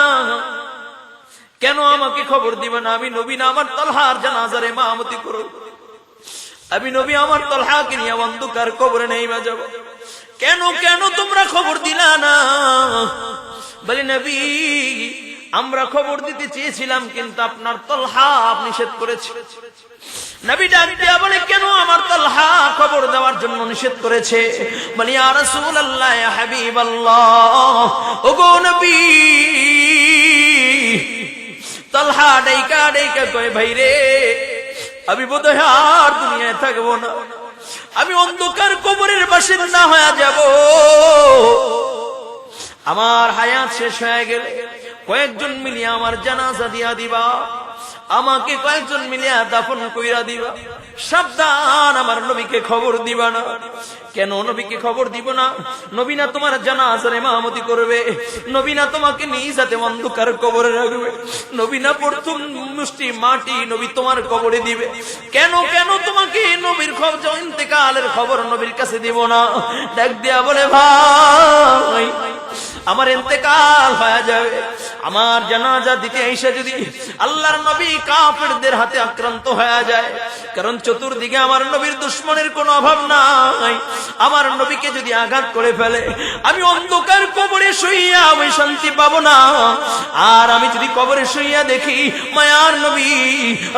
কেন? আমাকে খবর দিবা না? আমি নবী না আমার তালহার জানাজার ইমামতি করব, আমি নবী আমার তালহাকে নিয়ে অন্ধকার কবরে নেইমা যাব। কেন কেন তোমরা খবর দিলা না? বলে নবী আমরা খবর দিতে চেয়েছিলাম কিন্তু আপনার তালহা নিষেধ করেছে। নবী ডাক দিয়া বলে কেন আমার তালহা খবর দেওয়ার জন্য নিষেধ করেছে? বলে ইয়া রাসূলুল্লাহ ইয়া হাবিবাল্লাহ, ওগো নবী তালহা ডাইকা ডাইকা কয় ভাই রে আমি বোধহয় আর দুনিয়ায় থাকবো না, আমি অন্ধকার কবরের বাসিন্দা হয়ে যাব, আমার হায়াত শেষ হয়ে গেলে কয়েকজন মিলিয়ে আমার জানাজা দিয়া দিবা, আমাকে কয়েকজন মিলিয়া দাফন কইরা দিবা, সাবধান আমার নবীকে খবর দিবা না। কেন নবীকে খবর দিব না? নবী না তোমার জানাজার ইমামতি করবে, নবী না তোমাকে নিজ হাতে অন্ধকার কবরে রাখবে, নবী না প্রথম মুষ্টি মাটি নবী তোমার কবরে দিবে। কেন কেন তোমাকে নবীর খবর ইন্তেকালের খবর নবীর কাছে দিব না? ডাক দিয়া বলে ভাই আমার ইন্তেকাল হয়ে যাবে, আমার জানাজা দিতে এসে যদি আল্লাহর নবী কাফেরদের হাতে আক্রান্ত হয়ে যায়, কারণ চতুর্দিকে আমার নবীর দুশমনের কোনো অভাব নাই, আমার নবীকে যদি আঘাত করে ফেলে আমি অন্ধকার কবরে শুইয়া আমি শান্তি পাবো না। আর আমি যদি কবরে শুইয়া দেখি মায়ার নবী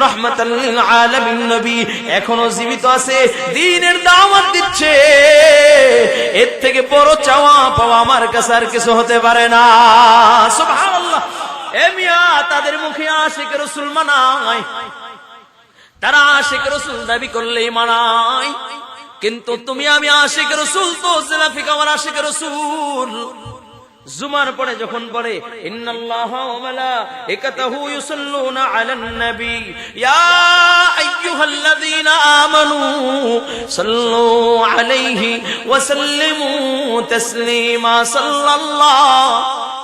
রাহমাতাল লিল আলামিন নবী এখনো জীবিত আছে, দ্বীনের দাওয়াত দিচ্ছে, এর থেকে বড় চাওয়া পাওয়া আমার কাছে আর কিছু হতে পারে না। সুবহানাল্লাহ। এ মিয়া তাদের মুখে আশিক রাসূল মানায়, তারা আশিক রাসূল দাবি করলেই মানায়, কিন্তু তুমি আমি আশিক রাসূল তো জুলফিকার আমার আশিক রাসূল। জুমার পরে যখন পড়ে ইন্নাল্লাহা ওয়া মালাইকাতাহু ইউসাল্লুনা আলান নবী ইয়া আইয়ুহাল্লাযীনা আমানু সাল্লু আলাইহি ওয়া সাল্লিমু তাসলিমা সাল্লাল্লাহ।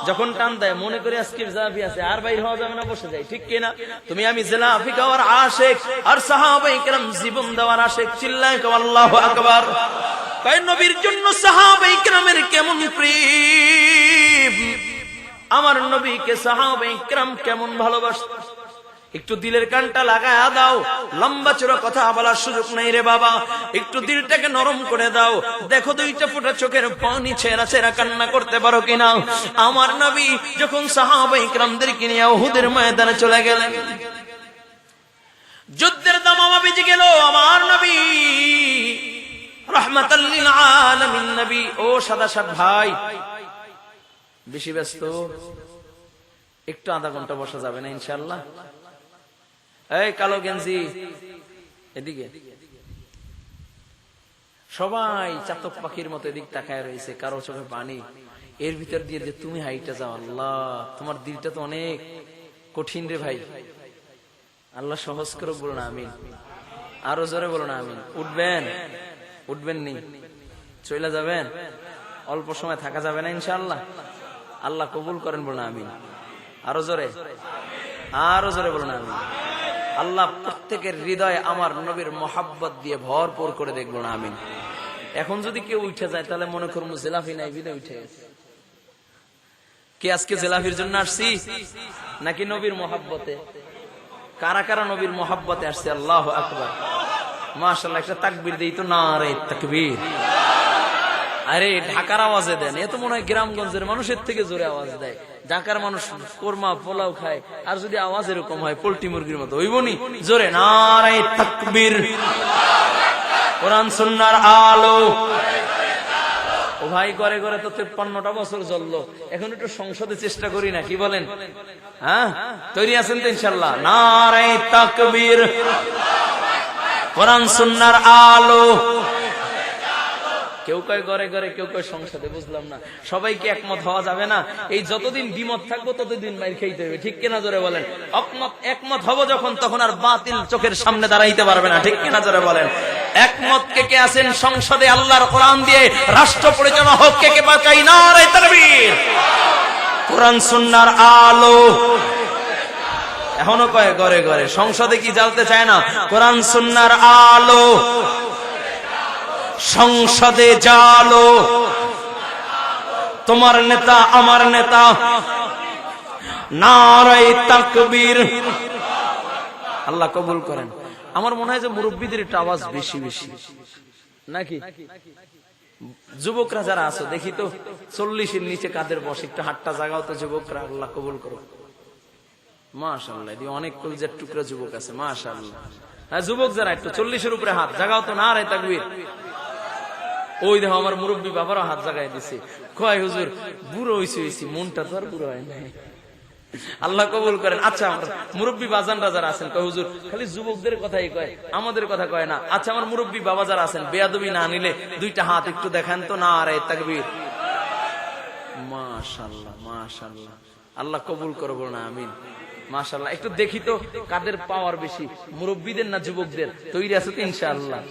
যখন টান দেয় মনে করে আজকে জাফি আছে আর বাইর হওয়া যাবে না, বসে যাই, ঠিক কিনা? তুমি আমি জুলফিকার আশিক আর সাহাবায়ে কেরাম জীবন দেওয়ার আশিক, চিল্লায় কও আল্লাহু আকবার। তাই নবীর জন্য সাহাবায়ে কেরামের কেমন প্রেম, আমার নবীকে সাহাবায়ে কেরাম কেমন ভালোবাসত, একটু দিলের কানটা লাগায়া দাও। লম্বা চড়া কথা বলার সুযোগ নেই রে বাবা, একটু দিলটাকে নরম করে দাও। দেখো দুইটা ফোঁটা চোখের পানি ছেঁড়া ছেঁড়া কান্না করতে পারো কিনা। আমার নবী যখন সাহাবায়ে কেরামদেরকে নিয়ে উহুদের ময়দানে চলে গেলেন, যুদ্ধের দামামা বেজে গেল, আমার নবী রাহমাতাল লিল আলামিন নবী। ও সাদা সাদ ভাই বেশি ব্যস্ত, একটু আধা ঘন্টা বসা যাবে না ইনশাআল্লাহ? এই কালো গেঞ্জি এদিকে, সবাই চাতক পাখির মতো এদিক তাকায় রয়েছে, কারো চোখে পানি। এর ভিতর দিয়ে যে তুমি হাইটা যাও, আল্লাহ তোমার দিলটা তো অনেক কঠিন রে ভাই, আল্লাহ সহজ করে বলো না আমিন, আরো জোরে বলো না আমিন। উঠবেন উঠবেন নি, চলে যাবেন, অল্প সময় থাকা যাবে না ইনশাআল্লাহ? আল্লাহ কবুল করেন বলো না আমিন, আরো জোরে, আরো জোরে বলো না আমিন। আল্লাহ প্রত্যেকের হৃদয়ে আমার নবীর মোহাব্বত দিয়ে ভরপুর করে দেখবো না আমিন। এখন যদি কেউ উঠে যায় তাহলে মনে করবো জেলাফি নাই বিদে উঠে গেছে। কি আজকে জেলাফির জন্য আসছি নাকি নবীর মোহাব্বতে? কারা কারা নবীর মোহাব্বতে আসছে? আল্লাহু আকবার, মাশাআল্লাহ। একটা তাকবীর দেই তো, নারে তাকবীর। আরে ঢাকার আওয়াজে দেন, এ তো মনে হয় গ্রামগঞ্জের মানুষের থেকে জোরে আওয়াজ দেয়। ঢাকার মানুষ কোরমা পোলাও খায়, আর যদি আওয়াজ এরকম হয় পোল্ট্রি মুরগির মতো হইবনি? জোরে নারে তাকবীর। কোরআন সুন্নাহর আলো। ও ভাই ঘরে ঘরে তো 53টা বছর জ্বললো, এখন একটু সংসদে চেষ্টা করি না, কি বলেন? হ্যাঁ তৈরি আছেন তো ইনশাআল্লাহ? নারে তাকবীর। কোরআন সুন্নাহর আলো। কেউ কয় ঘরে ঘরে, কেউ কয় সংসদে, বুঝলাম না। সবাইকে একমত হওয়া যাবে না। এই যতদিন দ্বিমত থাকবো ততদিন মাইর খাইতে হবে, ঠিক কিনা জোরে বলেন? একমত হব যখন, তখন আর বাতিল চোখের সামনে দাঁড়াইতে পারবে না, ঠিক কিনা জোরে বলেন? একমত কে কে আছেন সংসদে আল্লাহর কোরআন দিয়ে রাষ্ট্র পরিচালনা হোক? কে কে বাঁচাই? নারে তাকবীর। কোরআন সুন্নাহর আলো। এখনো কয় ঘরে ঘরে, সংসদে কি জ্বালতে চায় না? কোরআন সুন্নাহর আলো। সংসদে জালো, তোমার নেতা আমার নেতা, নারে তাকবীর। আল্লাহ কবুল করেন। আমার মনে হয় যে মুরব্বীদের একটু আওয়াজ বেশি বেশি নাকি? যুবকরা যারা আছো দেখি তো 40-এর নিচে কাদের বসে, একটু হাতটা জাগাও তো যুবকরা, আল্লাহ কবুল করো। মাশাআল্লাহ, অনেক কলিজার টুকরা যুবক আছে, মাশাআল্লাহ। হ্যাঁ যুবক যারা একটু 40-এর উপরে হাত জাগাও তো, না রে তাকবীর। ওই দেখো আমার মুরব্বী বাবারও হাত জাগাই দিছে, কয় হুজুর বুড়ো হইছি, মনটা তো আর বুড়ো হয় নাই। আল্লাহ কবুল করেন। আচ্ছা আমার মুরব্বী বাজানরা যারা আছেন, কয় হুজুর খালি যুবকদের কথাই কয়, আমাদের কথা কয় না। আচ্ছা আমার মুরব্বী বাবা যারা আছেন, বেয়াদবি না নিলে দুইটা হাত একটু দেখান তো, না রে তাকবীর। মাশাআল্লাহ মাশাআল্লাহ, আল্লাহ কবুল করবো না, আমিন। মাশাআল্লাহ, একটু দেখি তো কাদের পাওয়ার বেশি, মুরব্বীদের না যুবকদের? তৈরি আছে তো ইনশাআল্লাহ?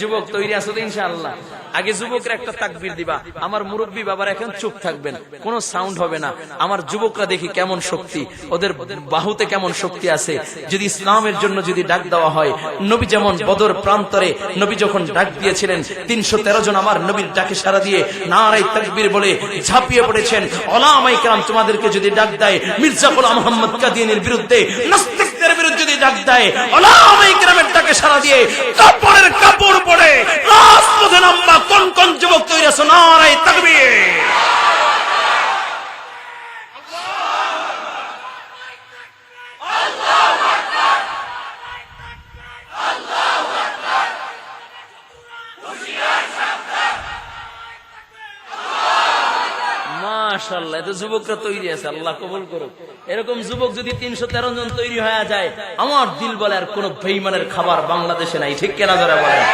যুবক তৈরি আছো তো ইনশাআল্লাহ? আগে যুবকরা একটা তাকবীর দিবা। আমার মুরব্বী বাবার এখন চুপ থাকবেন, কোনো সাউন্ড হবে না। আমার যুবকরা দেখি কেমন শক্তি, ওদের বাহুতে কেমন শক্তি আছে। যদি ইসলামের জন্য যদি ডাক দেওয়া হয়, নবী যেমন বদর প্রান্তরে নবী যখন ডাক দিয়েছিলেন, 313 জন আমার নবীর ডাকে সাড়া দিয়ে নারায়ে তাকবীর বলে ঝাঁপিয়ে পড়েছেন। ওলামায়ে কেরাম তোমাদেরকে যদি ডাক দেয় মির্জা গোলাম মোহাম্মদ কাদিয়ানীর বিরুদ্ধে, নাস্তিকদের বিরুদ্ধে যদি ডাক দেয়, ওলামায়ে কেরামের ডাকে সাড়া দিয়ে কাপড়ের কাপড় পড়ে রাজপথে নামবা কোন কোন যুবক তৈরি আছে? নারায়ে তাকবীর। মাশাআল্লাহ, এত যুবকরা তৈরি আছে, আল্লাহ কবুল করুক। এরকম যুবক যদি 313 জন তৈরি হয়ে যায়, আমার দিল বলে আর কোন বেঈমানের খাবার বাংলাদেশে নাই, ঠিক কিনা যারা বলেন?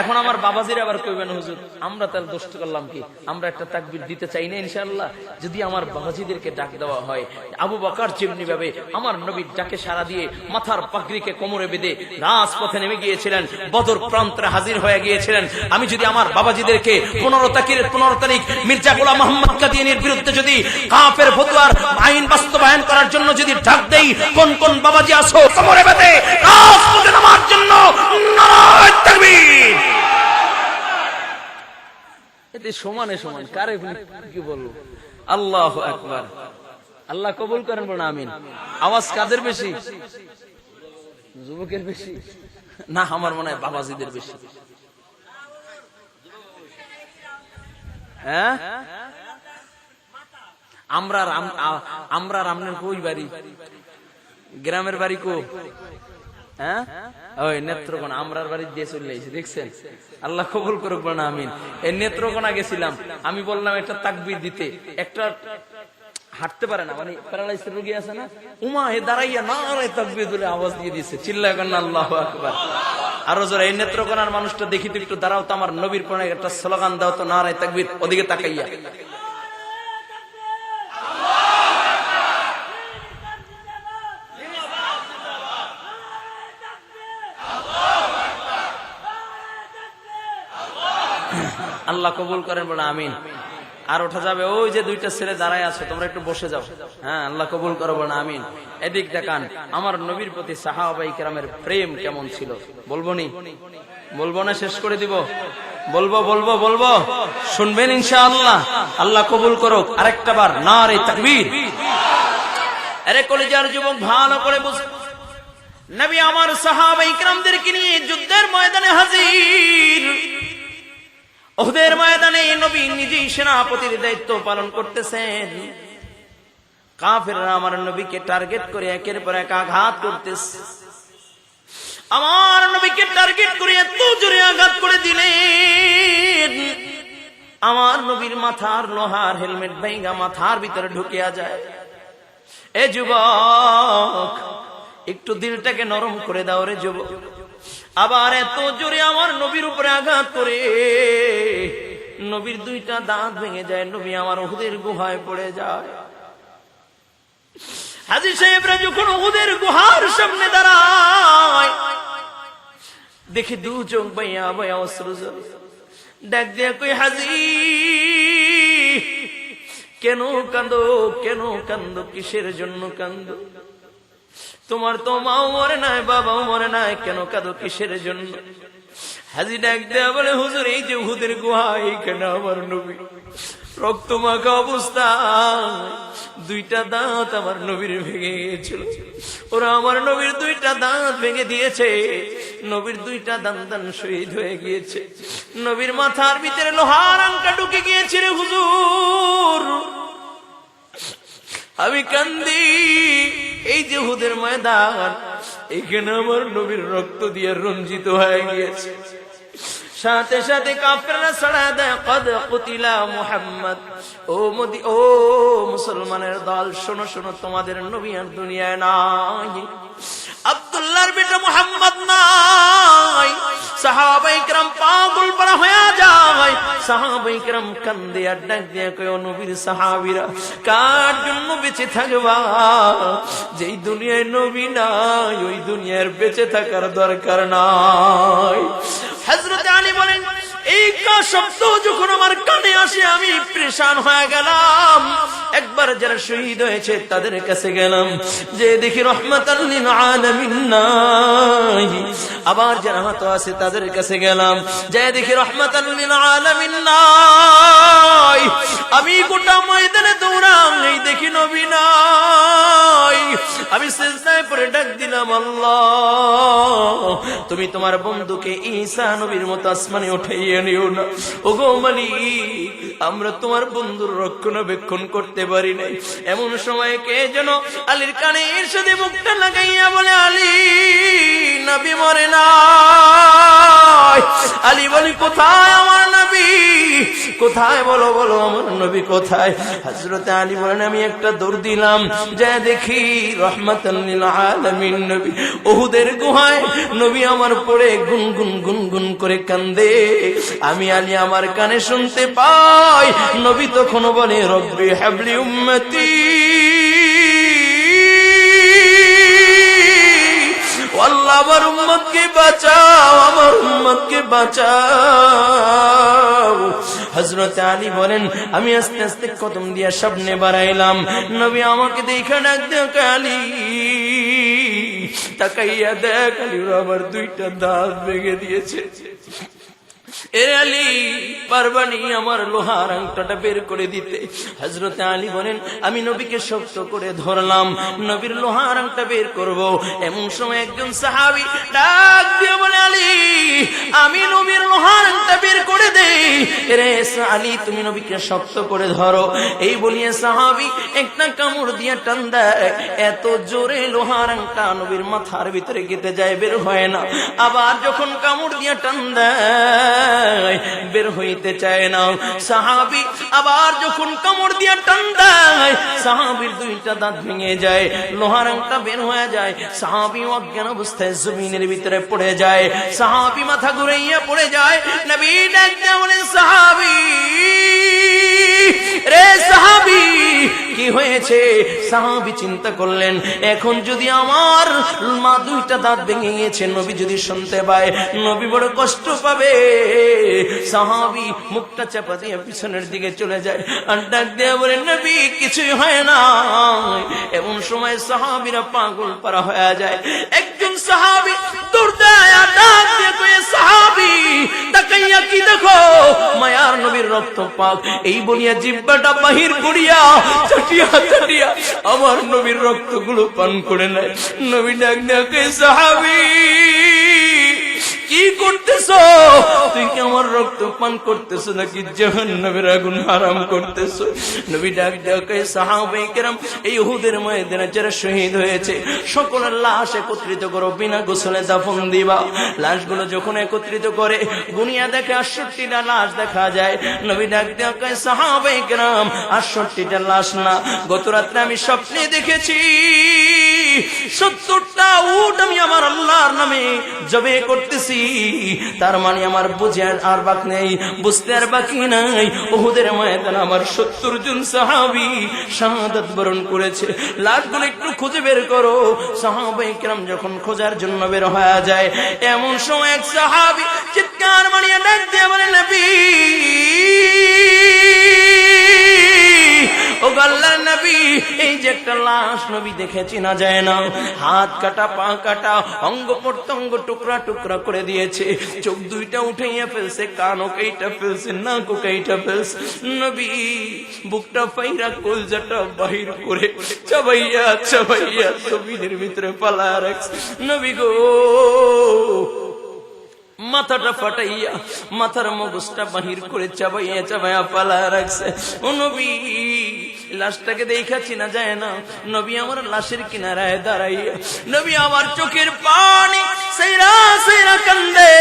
এখন আমার বাবাজিরা আবার কইবেন হুজুর আমরা তার দোষ করলাম কি, আমরা একটা তাকবীর দিতে চাই না ইনশাআল্লাহ? যদি আমার বাবাজিদেরকে ডাক দেওয়া হয়, আবু বকর যেমনি ভাবে আমার নবীর ডাকে সাড়া দিয়ে মাথার পাগড়িকে কোমরে বেঁধে রাজপথে নেমে গিয়েছিলেন, বদর প্রান্তরে হাজির হয়ে গিয়েছিলেন, আমি যদি আমার বাবাজিদেরকে 15 তারিখ মির্জা গোলাম মোহাম্মদ কাদিয়ানীর বিরুদ্ধে যদি কাফের ফতোয়ার আইন বাস্তবায়ন করার জন্য যদি ডাক দেই, কোন কোন বাবাজি আসো কোমরে বেঁধে রাজপথে নামার জন্য? নারায়ে তাকবীর। এতে সমানে সমান কারে কি বলবো? আল্লাহু আকবার, আল্লাহ কবুল করেন, বলুন আমিন। আওয়াজ কাদের বেশি? যুবকের বেশি না? আমার মনে হয় বাবাজিদের বেশি। হ্যাঁ আমরা রামনের কই বাড়ি, গ্রামের বাড়ি কো? হ্যাঁ ওই নেত্রকোনা, আমরার বাড়ি দিয়ে চলে এসেছি, দেখছেন? আল্লাহ কবুল করুক, বলেন আমিন। এই নেত্রকোনা গেছিলাম, আমি বললাম একটা তাকবীর দিতে, একটা হাঁটতে পারে না, মানে প্যারালাইসিস রোগী আছে না, উমা হে দাঁড়াইয়া নারায়ে তাকবীর বলে আওয়াজ দিয়ে দিয়েছে, চিল্লায় কেন আল্লাহু আকবার। আরো জোরে, এই নেত্রকোনার মানুষটা দেখি তো একটু দাঁড়াও তো, আমার নবীর পরে একটা স্লোগান দাও তো, নারায়ে তাকবীর, ওদিকে তাকাইয়া। আল্লাহ কবুল করেন, বলে আমিন। আর ওঠা যাবে? ওই যে দুইটা ছেলে দাঁড়ায় আছে, তোমরা একটু বসে যাও। হ্যাঁ আল্লাহ কবুল করো, বলে আমিন। এদিক দেখান, আমার নবীর প্রতি সাহাবায়ে কেরামের প্রেম কেমন ছিল, বলবো নি? বলবো না, শেষ করে দিব? বলবো, শুনবেন ইনশাআল্লাহ? আল্লাহ কবুল করুক। আরেকটা বার নারায়ে তাকবীর। আরে কলিজার যুবক ভালো করে বুঝ, নবী আমার সাহাবায়ে কেরামদেরকে নিয়ে যুদ্ধের ময়দানে হাজির। উহুদের ময়দানে নবী নিজেই সেনাপতির দায়িত্ব পালন করতেছেন। কাফেররা আমার নবীকে টার্গেট করে একের পর এক আঘাত করতেছে। আমার নবীকে টার্গেট করে এত জোরে আঘাত করে দিলেন, আমার নবীর মাথার লোহার হেলমেট ভাঙা মাথার ভিতরে ঢুকিয়া যায়। এ যুবক, একটু দিলটাকে নরম করে দাও রে যুবক। আবার এত জোরে আমার নবীর উপরে আঘাত করে নবীর দুইটা দাঁত ভেঙে যায়, নবী আমার উহুদের গুহায় পড়ে যায়। হাজী সাহেবরা যখন উহুদের গুহার সামনে দাঁড়ায়, দেখি দু চোখ বাইয়া বাইয়া অশ্রু ঝরে। ডাক দিয়া কই, হাজী কেন কান্দো, কিসের জন্য কান্দো? তোমার তো মাও মরে নাই, বাবাও মরে নাই, কেন কাঁদো, কিসের জন্য? হাজী ডাক দেয়া বলে, হুজুর এই যে উহুদের গুহা, এইখানে আমার নবী রক্ত মাখা অবস্থা দুইটা দাঁত আমার নবীর ভেঙে গিয়েছিল। ওরা আমার নবীর দুইটা দাঁত ভেঙে দিয়েছে, নবীর দুইটা দাঁত শহীদ হয়ে গিয়েছে। নবীর মাথার ভিতরে লোহার আংটা ঢুকে গিয়েছে রে হুজুর। আমি কান্দি, এই যে উহুদের ময়দান, এখানে আমার নবীর রক্ত দিয়ে রঞ্জিত হয়ে গিয়েছে। সাথে সাথে কাফেররা ছড়া দেয়, কদ কুতিলা মুহাম্মদ। ও মুসলমানের দল, শোনো শোনো, তোমাদের নবী আর দুনিয়ায় নাই, আব্দুল্লাহর বেটা মুহাম্মদ নাই। সাহাবায়ে কেরাম পাগল পারা হয়ে যায়, সাহাবায়ে কেরাম কান্দে আর ডাক দিয়ে কয়, ও নবীর সাহাবীরা, কার জন্য বেঁচে থাকবা? যেই দুনিয়ায় নবী নাই, ওই দুনিয়ার বেঁচে থাকার দরকার নাই। হযরত আলী বলেন, এই শব্দ যখন আমার কানে আসে আমি পরেশান হয়ে গেলাম। একবার যারা শহীদ হয়েছে তাদের কাছে গেলাম, যে দেখি রহমাতাল লিল আলামিন নাই। আবার যারা আহত আছে তাদের কাছে গেলাম, যে দেখি রহমাতাল লিল আলামিন নাই। আমি গোটা ময়দানে দৌড়াই, দেখি নবী নাই। আমি সিজদায় পড়ে ডাক দিলাম, আল্লাহ তুমি তোমার বন্ধুকে ঈসা নবীর মতো আসমানে উঠাইয়া নিও না। ওগো মালিক, আমরা তোমার বন্ধুর রক্ষণাবেক্ষণ করতে পারি নাই। এমন সময় কে যেন আলীর কানে এর সাথে মুখটা লাগাইয়া বলে, আলী, নবী মরে নাই। আলী বলি, কোথায় আমার নবী? কোথায়? বলো বলো, আমার নবী কোথায়? হযরত আলী বলেন, আমি একটা দৌড় দিলাম, যা দেখি রহমাতাল লিল আলামিন নবী উহুদের গুহায়। নবী আমার পড়ে গুনগুন গুনগুন করে কান্দে। আমি আলী আমার কানে শুনতে পাই, নবী তখন বলে, রব্বি হাবলি উম্মতি, আল্লাহ আমার উম্মতকে বাঁচাও, আমার উম্মতকে বাঁচাও। হযরত আলী বলেন, আমি আস্তে আস্তে কদম দিয়া সামনে বাড়াইলাম। নবী আমাকে দেখে ডাক দেয়, আলী, তাকাইয়া দেখ, আলী আমার দুইটা দাঁত ভেঙে দিয়েছে। এ আলী, পারবানি আমার লোহার আংটাটা বের করে দিতে? হযরত আলী বলেন, আমি নবীকে শক্ত করে ধরলাম, নবীর লোহার আংটা বের করব। এমন সময় একজন সাহাবী ডাক দিয়ে বলে, আলী, আমি নবীর লোহার আংটা বের করে দেই। রে আলী, তুমি নবীকে শক্ত করে ধরো। এই বলিয়ে সাহাবী একটা কামড় দিয়ে টান দেয়। এত জোরে লোহার আংটা নবীর মাথার ভিতরে গেঁথে যায়, বের হয় না। আবার যখন কামড় দিয়ে টান দেয়, বের হইতে চায় না। সাহাবী আবার যখন কামড় দিয়া টান দেয়, সাহাবীর দুইটা দাঁত ভেঙে যায়, লোহার আংটা বের হয়ে যায়। সাহাবী অজ্ঞান অবস্থায় জমিনের ভিতরে পড়ে যায়। সাহাবী মাথা ঘুরাইয়া পড়ে যায়। নবী ডাক দিয়ে বলেন, সাহাবী রে, সাহাবী কি হয়েছে? সাহাবী চিন্তা করলেন, এখন যদি আমার মা দুইটা দাঁত ভেঙে গিয়েছে, নবী যদি শুনতে পায়, নবী বড় কষ্ট পাবে। সাহাবী মুখটা চাপা দিয়ে পিছনের দিকে চলে যায় আর ডাক দিয়ে বলেন, নবী কিছুই হয় না। এমন সময় সাহাবীরা পাগল পারা হয়ে যায়। একজন সাহাবী দৌড় দেয় আর ডাক দিয়ে কয়ে, সাহাবী তাকাইয়া কি দেখো? মায়ার নবীর রক্ত পাক। এই বলিয়া জিহ্বাটা বাহির করিয়া চাটিয়া চাটিয়া আমার নবীর রক্তগুলো পান করে নেয়। নবী ডাক দিয়ে কয়ে, সাহাবী কি করতেছো? তুই কি আমার রক্ত পান করতেছো নাকি জাহান্নামের আগুন হারাম করতেছো? নবী ডাক ডাকে, সাহাবায়ে কেরাম, এই উহুদের ময়দানে যারা শহীদ হয়েছে সকলের লাশ একত্রিত করো, বিনা গোসলে দাফন দিবা। লাশগুলো যখন একত্রিত করে গুনিয়া দেখে 68টা লাশ দেখা যায়। নবী ডাক ডাকে, সাহাবায়ে কেরাম, 68টা লাশ না, গত রাত্রে আমি স্বপ্নে দেখেছি 70টা উট আমি আমার আল্লাহর নামে জবে করতেছি। তার মানে আমার বুঝে আর বাকি নেই, বুঝতে আর বাকি নাই। উহুদের ময়দানে আমার 70 জন সাহাবী শাহাদাত বরণ করেছে। লাশগুলো একটু খুঁজে বের করো। সাহাবায়ে কেরাম যখন খোঁজার জন্য বের হয়ে যায়, এমন সময় এক সাহাবী চিৎকার মারিয়া ডাক দিয়ে বলে, নবী ও আল্লাহর নবী, এই যে একটা লাশ নবী দেখেছি না যায় না, হাত কাটা, পা কাটা, অঙ্গ প্রত্যঙ্গ টুকরা টুকরা করে দিয়েছে, চোখ দুইটা উঠাইয়া ফেলছে, কানও কেইটা ফেলছে, নাকও কেইটা ফেলছে। নবী বুকটা ফাইরা কলজাটা বাহির করে চাবাইয়া চাবাইয়া জমিনের ভিতরে পালা রাখছে। নবী গো মাথাটা ফাটাইয়া মাথার মগজটা বাহির করে চাবাইয়া চাবাইয়া পালা রাখছে। ও নবী লাশটাকে দেখাচ্ছি না যায় না, নবী আমার লাশের কিনারায় দাঁড়াইয়া নবী আমার চোখের পানি সেরা সেরা কান্দে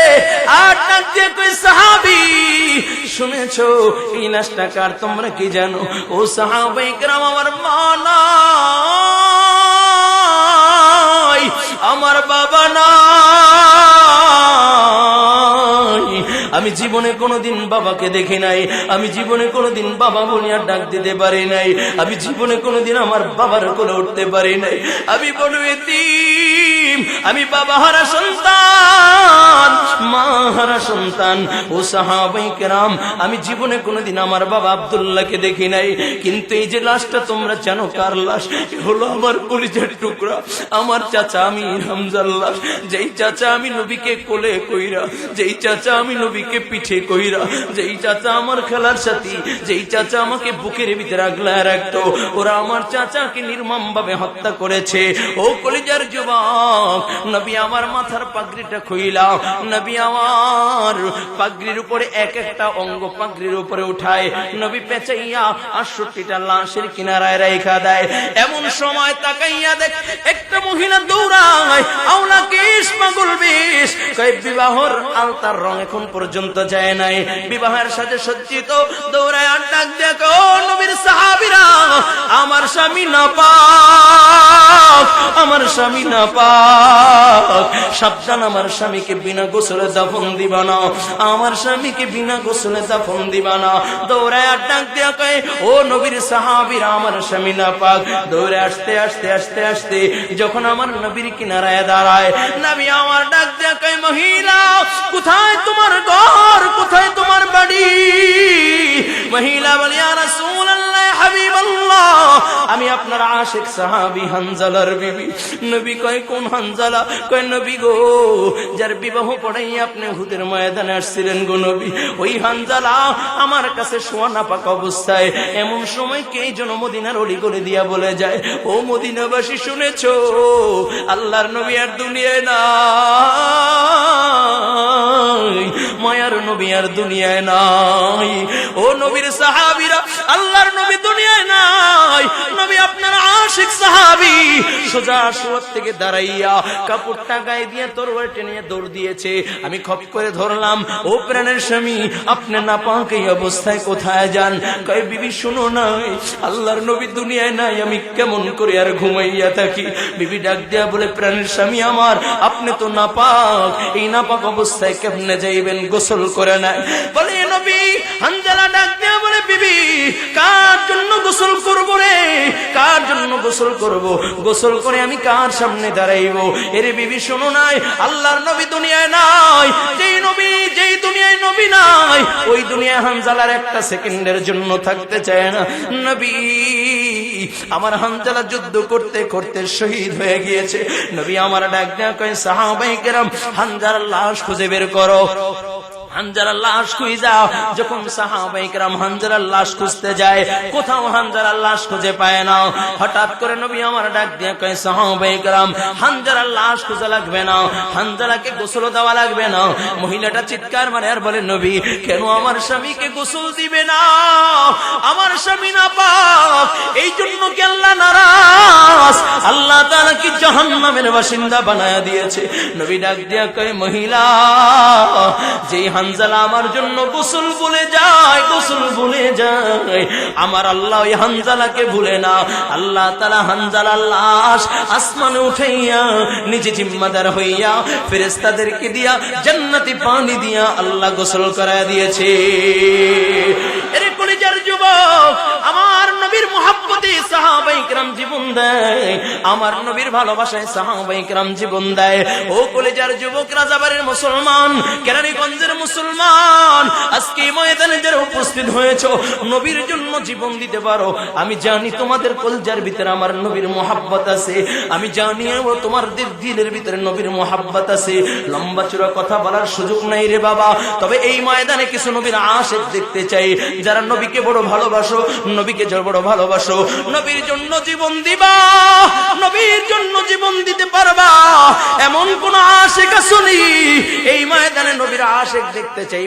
আর ডাক দিয়ে কই সাহাবী শুনেছো এই লাশটা কার তোমরা কি জানো? ও সাহাবায়ে কেরাম আমার মা নাই, আমার বাবা নাই, আমি জীবনে কোনোদিন বাবাকে দেখি নাই, আমি জীবনে কোনোদিন বাবা বলে আর ডাক দিতে পারি নাই, আমি জীবনে কোনোদিন আমার বাবার কোলে উঠতে পারি নাই, আমি বড় এতিম, আমি বাবা হারা সন্তান, মা হারা সন্তান। ও সাহাবায়ে কেরাম আমি জীবনে কোনোদিন আমার বাবা আব্দুল্লাহকে দেখি নাই, কিন্তু এই যে লাশটা তোমরা জানো কার লাশ? হলো আমার কলিজার টুকরা, আমার চাচা আমি হামজার লাশ, যেই চাচা আমি নবীকে কোলে কইরা, যেই চাচা আমি নবীকে পিঠে কইরা, যেই চাচা আমার খেলার সাথী, যেই চাচা আমাকে বুকের ভিতরে আগলায় রাখতো, ওরা আমার চাচাকে নির্মম ভাবে হত্যা করেছে। ও কলিজার যুবক, নবী আমার মাথার পাগড়িটা খুইলা, নবী আমার পাগড়ির উপরে এক একটা অঙ্গ পাগড়ির উপরে উঠায়, নবী পেঁচাইয়া 68টা লাশের কিনারায় রেখা দেয়। এমন সময় তাকাইয়া দেখ একটা মহিলা দৌড়ায়, আওলা কেশ পাগল বেশ, কয় বিবাহর আলতার রং এখন পর্যন্ত যায় নাই, বিবাহের সাথে সজ্জিত, দৌড়ায় আর ডাক দেখো নবীর সাহাবীরা আমার স্বামী নাপাক, আমার স্বামী নাপাক, সাবধান আমার স্বামীকে বিনা গোসলে দাফন দিবা না, আমার স্বামীকে বিনা গোসলে দাফন দিবা না। দৌড়ায় আর ডাক দিয়া কয় ও নবীর সাহাবীরা আমার স্বামী নাপাক। দৌড়ে আসতে আসতে আসতে আসতে যখন আমার নবীর কিনারায় দাঁড়ায়, নবী আমার ডাক দিয়া কয় মহিলা কোথায় তোমার ঘর, কোথায় তোমার বাড়ি? মহিলা বলে ইয়া রাসূলুল্লাহ হাবিবাল্লাহ আমি আপনার আশিক সাহাবী হানজালার বিবি। নবী কয় কোন হানজালা? কয় নবী গো যার বিবাহ পড়াই আপনি উহুদের ময়দানে আসছিলেন গো নবী, ওই হানজালা আমার কাছে শোয়া নাপাক অবস্থায়। এমন সময় কে যেন মদিনার অলিগলি দিয়া বলে যায় ও মদিনাবাসী শুনেছো আল্লাহর নবী আর দুনিয়ায় নাই, মায়ার নবী আর দুনিয়ায় নাই। ও নবীর সাহাবীরা আল্লাহর নবী দুনিয়ায় নাই, নবী আপনার আশিক সাহাবী। সোজা শুয়ার থেকে দাঁড়াইয়া কাপড়টা গায়ে দিয়ে তরবারি টেনে দৌড় দিয়েছে। আমি খপ করে ধরলাম ও প্রাণের স্বামী আপনি নাপাক এই অবস্থায় কোথায় যান? কয় বিবি শুনো নাই আল্লাহর নবী দুনিয়ায় নাই, আমি কেমন করে আর ঘুমাইয়া থাকি? বিবি ডাক দিয়া বলে প্রাণের স্বামী আমার আপনি তো নাপাক, এই নাপাক অবস্থায় কেমনে যাইবেন? গোসল করে নাই। বলে নবী হানজালা ডাক দিয়া বলে বিবি কার জন্য গোসল করবো রে, কার জন্য গোসল করব? গোসল করে আমি কার সামনে দাঁড়াইবো? এরে বিবি শোনো নাই আল্লাহর নবী দুনিয়ায় নাই, যেই নবী যেই দুনিয়ায় নবী নাই ওই দুনিয়ায় হানজালার একটা সেকেন্ডের জন্য থাকতে চায় না। নবী আমার হানজালা যুদ্ধ করতে করতে শহীদ হয়ে গিয়েছে। নবী আমার ডাক দেয়া কয় সাহাবায়ে কেরাম হানজালার লাশ খুঁজে বের করো, হানজালার লাশ খুঁজে। যখন সাহাবায়ে কেরাম হানজালার লাশ খুঁজতে যায় কোথাও হানজালার লাশ খুঁজে পায় না। হঠাৎ করে নবী আমার ডাক দিয়ে কয় সাহাবায়ে কেরাম হানজালার লাশ খুঁজে লাগবে না, হানজালাকে গোসল দেওয়া লাগবে না। মহিলাটা চিৎকার মারে আর বলে নবী কেন আমার স্বামীকে গোসল দিবে না? আমার স্বামী নাপাক, এই জন্য কি আল্লাহ নারাজ? আল্লাহ তাআলা কি জাহান্নামের বাসিন্দা বানায়া দিয়েছে? নবী ডাক দিয়া কয় মহিলা যেই হানজালা আমার জন্য গোসল ভুলে যায়, গোসল ভুলে যায়, আমার আল্লাহ ওই হানজালাকে ভুলে না। আল্লাহ তাআলা হানজালার লাশ আসমানে উঠাইয়া নিজে জিম্মাদার হইয়া ফেরেশতাদেরকে দিয়া জান্নাতি পানি দিয়া আল্লাহ গোসল করায় দিয়েছে। এরে কলিজার যুবক আমার নবীর মুহাব্বত মহব্বতে সাহাবায়ে কেরাম জীবন দেয়, আমার নবীর ভালোবাসায় সাহাবায়ে কেরাম জীবন দেয়। ও কলেজার যুবক, রাজাবাড়ির মুসলমান, কেরানীগঞ্জের মুসলমান, আজকে ময়দানে যারা উপস্থিত হয়েছো, নবীর জন্য জীবন দিতে পারো। আমি জানি তোমাদের কলজার ভিতরে আমার নবীর মহব্বত আছে, আমি জানি তোমাদের দিলের ভিতরে নবীর মহব্বত আছে। লম্বা চূড়া কথা বলার সুযোগ নাই রে বাবা, তবে এই ময়দানে কিছু নবীর আশিক দেখতে চাই, যারা নবীকে বড় ভালোবাসো, নবীকে বড় ভালোবাসো, নবীর জন্য জীবন দিবা, নবীর জন্য জীবন দিতে পারবা, এমন কোন আশিক আসুনি এই ময়দানে নবীর আশিক দেখতে চাই।